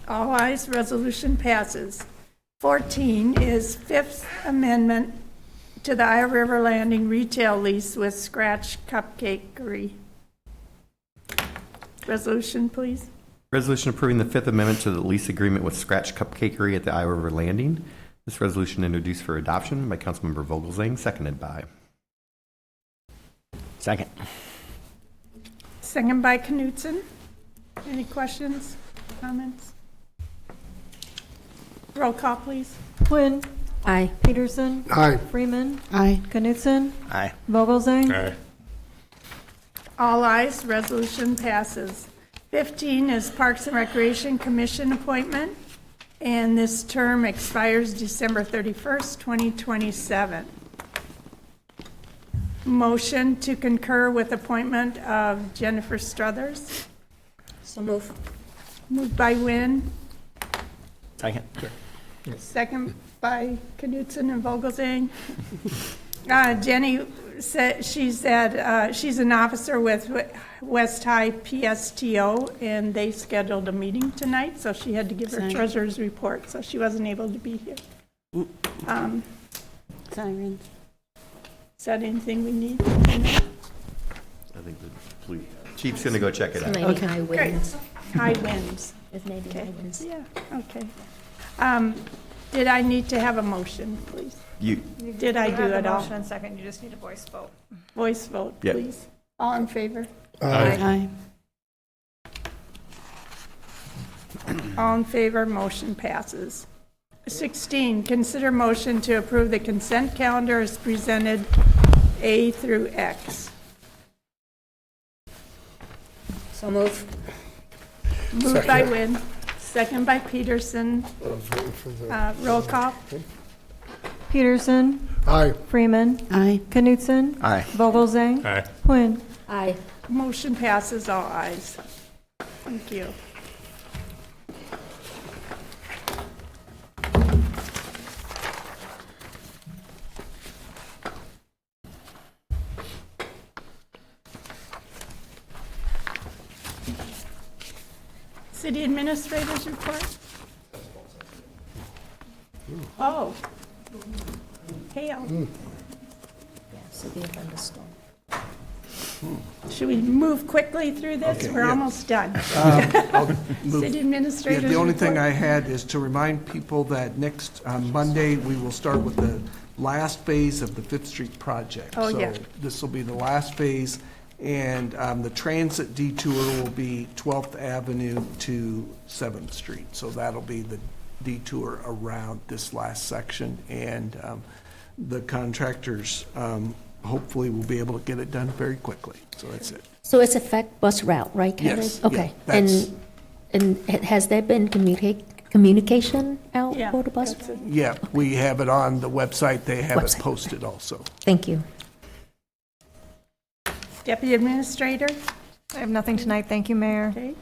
S1: All ayes, resolution passes. 14 is Fifth Amendment to the Iowa River Landing retail lease with Scratch Cupcakery. Resolution, please.
S12: Resolution approving the Fifth Amendment to the lease agreement with Scratch Cupcakery at the Iowa River Landing. This resolution introduced for adoption by Councilmember Vogelzang, seconded by.
S4: Second.
S1: Second by Knutson. Any questions, comments? Roll call, please.
S2: Quinn.
S17: Aye.
S2: Peterson.
S14: Aye.
S2: Freeman.
S18: Aye.
S2: Knutson.
S4: Aye.
S2: Vogelzang.
S4: Aye.
S1: All ayes, resolution passes. 15 is Parks and Recreation Commission appointment, and this term expires December 31st, 2027. Motion to concur with appointment of Jennifer Struthers.
S17: So move.
S1: Moved by Nguyen,
S4: Second.
S1: second by Knutson and Vogelzang. Jenny said she's an officer with West High PSTO, and they scheduled a meeting tonight, so she had to give her
S18: Sorry.
S1: treasurer's report, so she wasn't able to be here.
S18: Sirens.
S1: Is that anything we need?
S12: I think the chief's going to go check it out.
S17: Maybe high winds.
S1: High winds.
S17: It's maybe high winds.
S1: Yeah, okay. Did I need to have a motion, please? Did I do it all?
S10: Motion and second, you just need a voice vote.
S1: Voice vote,
S12: Yep.
S1: please. All in favor?
S18: Aye.
S1: All in favor, motion passes. 16, consider motion to approve the consent calendar as presented, A through X.
S17: So move.
S1: Moved by Wynn, second by Peterson. Roll call.
S9: Peterson,
S14: Aye.
S9: Freeman,
S18: Aye.
S9: Knutson,
S4: Aye.
S9: Vogelzang,
S15: Aye.
S9: Quinn.
S17: Aye.
S1: Motion passes, all ayes. Thank you. City Administrator's report? Oh. Hail. Should we move quickly through this?
S13: Okay,
S1: We're
S13: yeah.
S1: almost done.
S13: I'll move.
S1: City
S13: Yeah,
S1: Administrator's
S13: the only thing
S1: report.
S13: I had is to remind people that next Monday, we will start with the last phase of the Fifth Street project.
S1: Oh, yeah.
S13: So this will be the last phase, and the transit detour will be 12th Avenue to 7th Street. So that'll be the detour around this last section, and the contractors hopefully will be able to get it done very quickly. So that's it.
S17: So it's a fact bus route, right, Kevin?
S13: Yes,
S17: Okay.
S13: yeah, that's-
S17: And has there been communication out
S1: Yeah,
S17: for the bus?
S1: that's it.
S13: Yeah, we have it on the website. They have it
S17: Website,
S13: posted also.
S17: Thank you.
S1: Deputy Administrator?
S9: I have nothing tonight. Thank you, Mayor.
S1: Okay.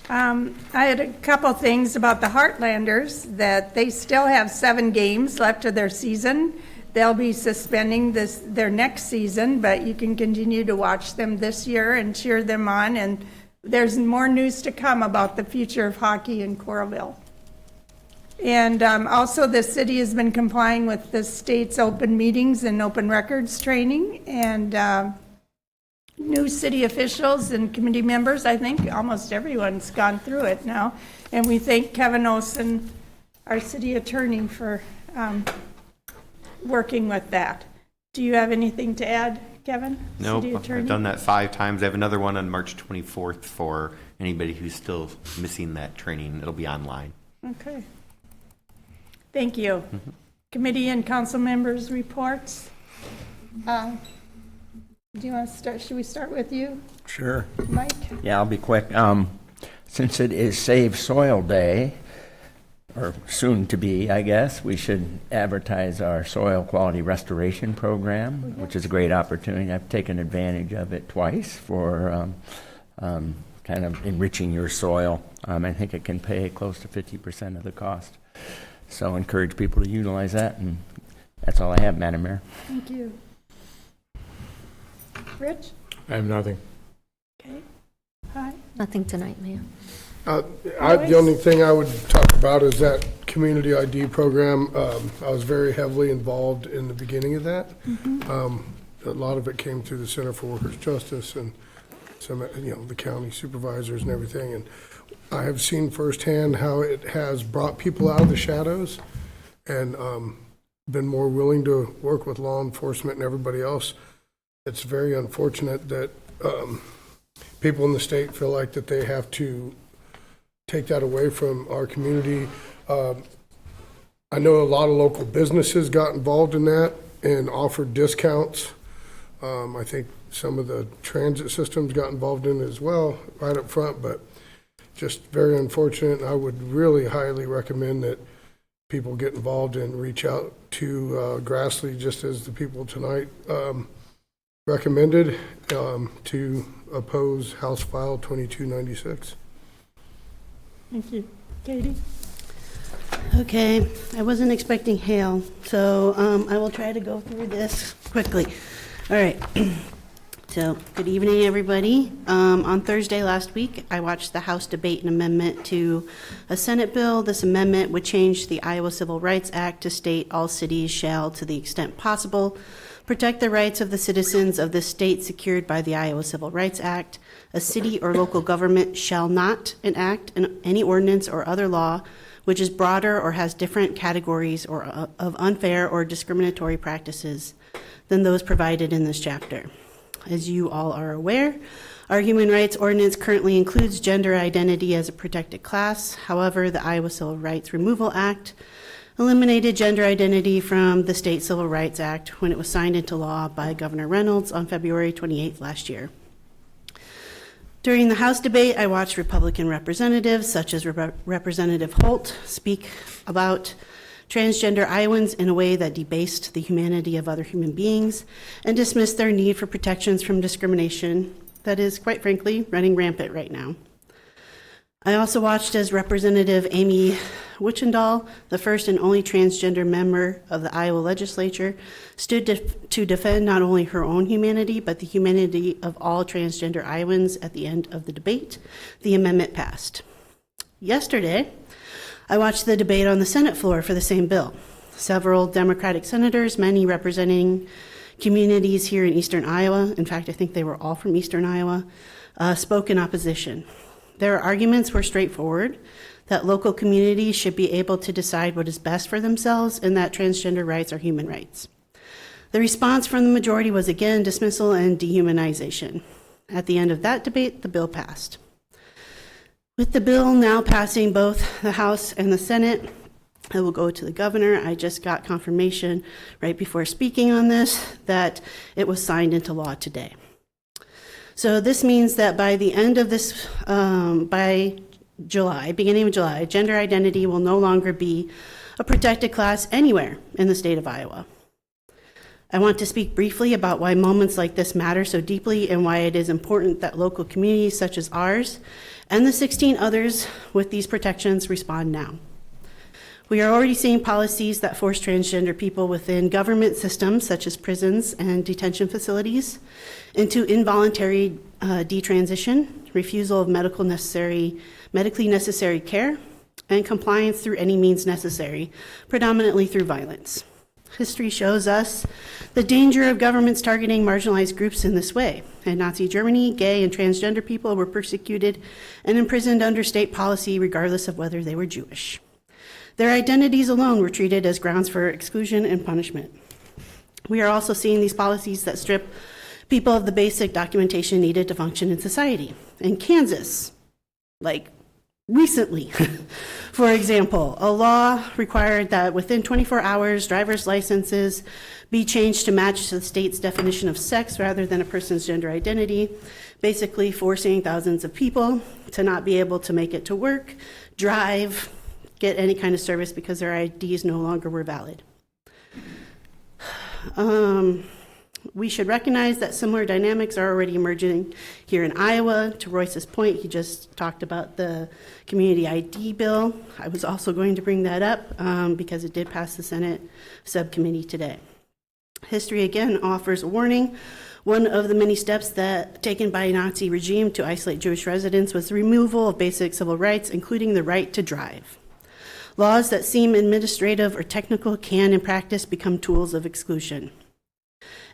S1: I had a couple things about the Heartlanders, that they still have 7 games left of their season. They'll be suspending their next season, but you can continue to watch them this year and cheer them on. And there's more news to come about the future of hockey in Coralville. And also, the city has been complying with the state's open meetings and open records training. And new city officials and committee members, I think almost everyone's gone through it now. And we thank Kevin Olson, our city attorney, for working with that. Do you have anything to add, Kevin?
S12: Nope,
S1: City attorney?
S12: I've done that 5 times. I have another one on March 24th for anybody who's still missing that training. It'll be online.
S1: Okay. Thank you. Committee and council members' reports. Do you want to start? Should we start with you,
S4: Sure.
S1: Mike?
S4: Yeah, I'll be quick. Since it is Save Soil Day, or soon to be, I guess, we should advertise our soil quality restoration program, which is a great opportunity. I've taken advantage of it twice for kind of enriching your soil. I think it can pay close to 50% of the cost. So encourage people to utilize that, and that's all I have, Madam Mayor.
S1: Thank you. Rich?
S14: I have nothing.
S1: Okay. Hi.
S17: Nothing tonight, Mayor.
S14: The only thing I would talk about is that community ID program. I was very heavily involved in the beginning of that. A lot of it came through the Center for Workers' Justice and some, the county supervisors and everything. And I have seen firsthand how it has brought people out of the shadows and been more willing to work with law enforcement and everybody else. It's very unfortunate that people in the state feel like that they have to take that away from our community. I know a lot of local businesses got involved in that and offered discounts. I think some of the transit systems got involved in it as well, right up front, but just very unfortunate. I would really highly recommend that people get involved and reach out to Grassley, just as the people tonight recommended, to oppose House File 2296.
S1: Thank you. Katie?
S18: Okay, I wasn't expecting hail, so I will try to go through this quickly. All right. So, good evening, everybody. On Thursday last week, I watched the House debate an amendment to a Senate bill. This amendment would change the Iowa Civil Rights Act to state all cities shall, to the extent possible, protect the rights of the citizens of the state secured by the Iowa Civil Rights Act. A city or local government shall not enact any ordinance or other law which is broader or has different categories or of unfair or discriminatory practices than those provided in this chapter. As you all are aware, our human rights ordinance currently includes gender identity as a protected class. However, the Iowa Civil Rights Removal Act eliminated gender identity from the State Civil Rights Act when it was signed into law by Governor Reynolds on February 28th last year. During the House debate, I watched Republican representatives such as Representative Holt speak about transgender Iowans in a way that debased the humanity of other human beings and dismissed their need for protections from discrimination that is, quite frankly, running rampant right now. I also watched as Representative Amy Wichendall, the first and only transgender member of the Iowa legislature, stood to defend not only her own humanity, but the humanity of all transgender Iowans. At the end of the debate, the amendment passed. Yesterday, I watched the debate on the Senate floor for the same bill. Several Democratic senators, many representing communities here in eastern Iowa, in fact, I think they were all from eastern Iowa, spoke in opposition. Their arguments were straightforward, that local communities should be able to decide what is best for themselves and that transgender rights are human rights. The response from the majority was again dismissal and dehumanization. At the end of that debate, the bill passed. With the bill now passing both the House and the Senate, I will go to the governor. I just got confirmation right before speaking on this that it was signed into law today. So this means that by the end of this, by July, beginning of July, gender identity will no longer be a protected class anywhere in the state of Iowa. I want to speak briefly about why moments like this matter so deeply and why it is important that local communities such as ours and the 16 others with these protections respond now. We are already seeing policies that force transgender people within government systems, such as prisons and detention facilities, into involuntary detransition, refusal of medically necessary care, and compliance through any means necessary, predominantly through violence. History shows us the danger of governments targeting marginalized groups in this way. In Nazi Germany, gay and transgender people were persecuted and imprisoned under state policy regardless of whether they were Jewish. Their identities alone were treated as grounds for exclusion and punishment. We are also seeing these policies that strip people of the basic documentation needed to function in society. In Kansas, like recently, for example, a law required that within 24 hours, driver's licenses be changed to match the state's definition of sex rather than a person's gender identity, basically forcing thousands of people to not be able to make it to work, drive, get any kind of service because their IDs no longer were valid. We should recognize that similar dynamics are already emerging here in Iowa. To Royce's point, he just talked about the community ID bill. I was also going to bring that up because it did pass the Senate subcommittee today. History again offers a warning. One of the many steps that taken by a Nazi regime to isolate Jewish residents was the removal of basic civil rights, including the right to drive. Laws that seem administrative or technical can, in practice, become tools of exclusion.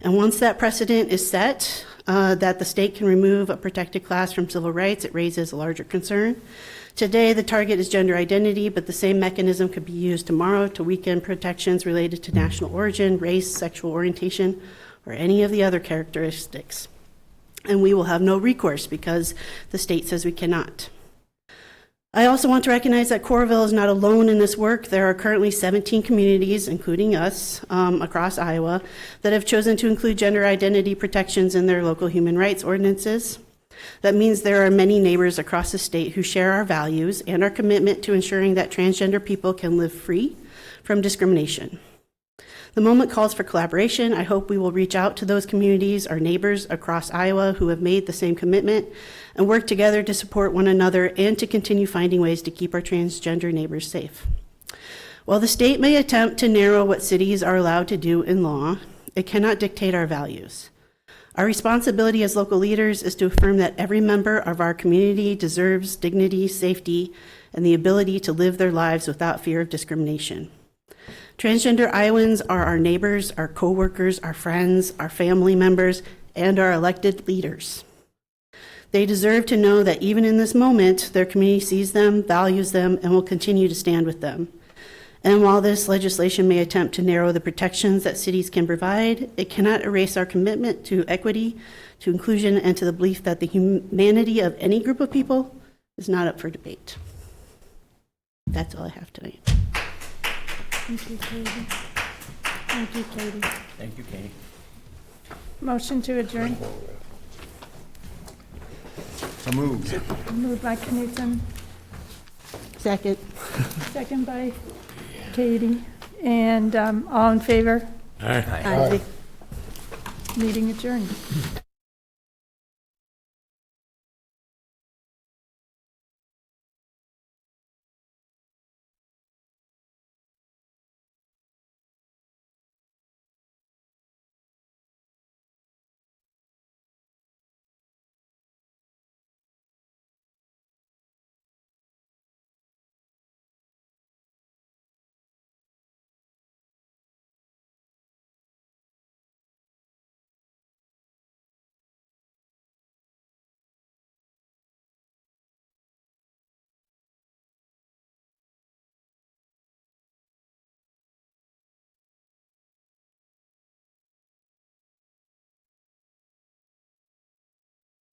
S18: And once that precedent is set, that the state can remove a protected class from civil rights, it raises a larger concern. Today, the target is gender identity, but the same mechanism could be used tomorrow to weaken protections related to national origin, race, sexual orientation, or any of the other characteristics. And we will have no recourse because the state says we cannot. I also want to recognize that Coralville is not alone in this work. There are currently 17 communities, including us, across Iowa, that have chosen to include gender identity protections in their local human rights ordinances. That means there are many neighbors across the state who share our values and our commitment to ensuring that transgender people can live free from discrimination. The moment calls for collaboration. I hope we will reach out to those communities, our neighbors across Iowa who have made the same commitment, and work together to support one another and to continue finding ways to keep our transgender neighbors safe. While the state may attempt to narrow what cities are allowed to do in law, it cannot dictate our values. Our responsibility as local leaders is to affirm that every member of our community deserves dignity, safety, and the ability to live their lives without fear of discrimination. Transgender Iowans are our neighbors, our coworkers, our friends, our family members, and our elected leaders. They deserve to know that even in this moment, their community sees them, values them, and will continue to stand with them. And while this legislation may attempt to narrow the protections that cities can provide, it cannot erase our commitment to equity, to inclusion, and to the belief that the humanity of any group of people is not up for debate. That's all I have tonight.
S1: Thank you, Katie. Thank you, Katie.
S4: Thank you, Katie.
S1: Motion to adjourn.
S4: So moved.
S1: Moved by Knutson,
S18: Second.
S1: second by Katie. And all in favor?
S4: Aye.
S1: Meeting adjourned.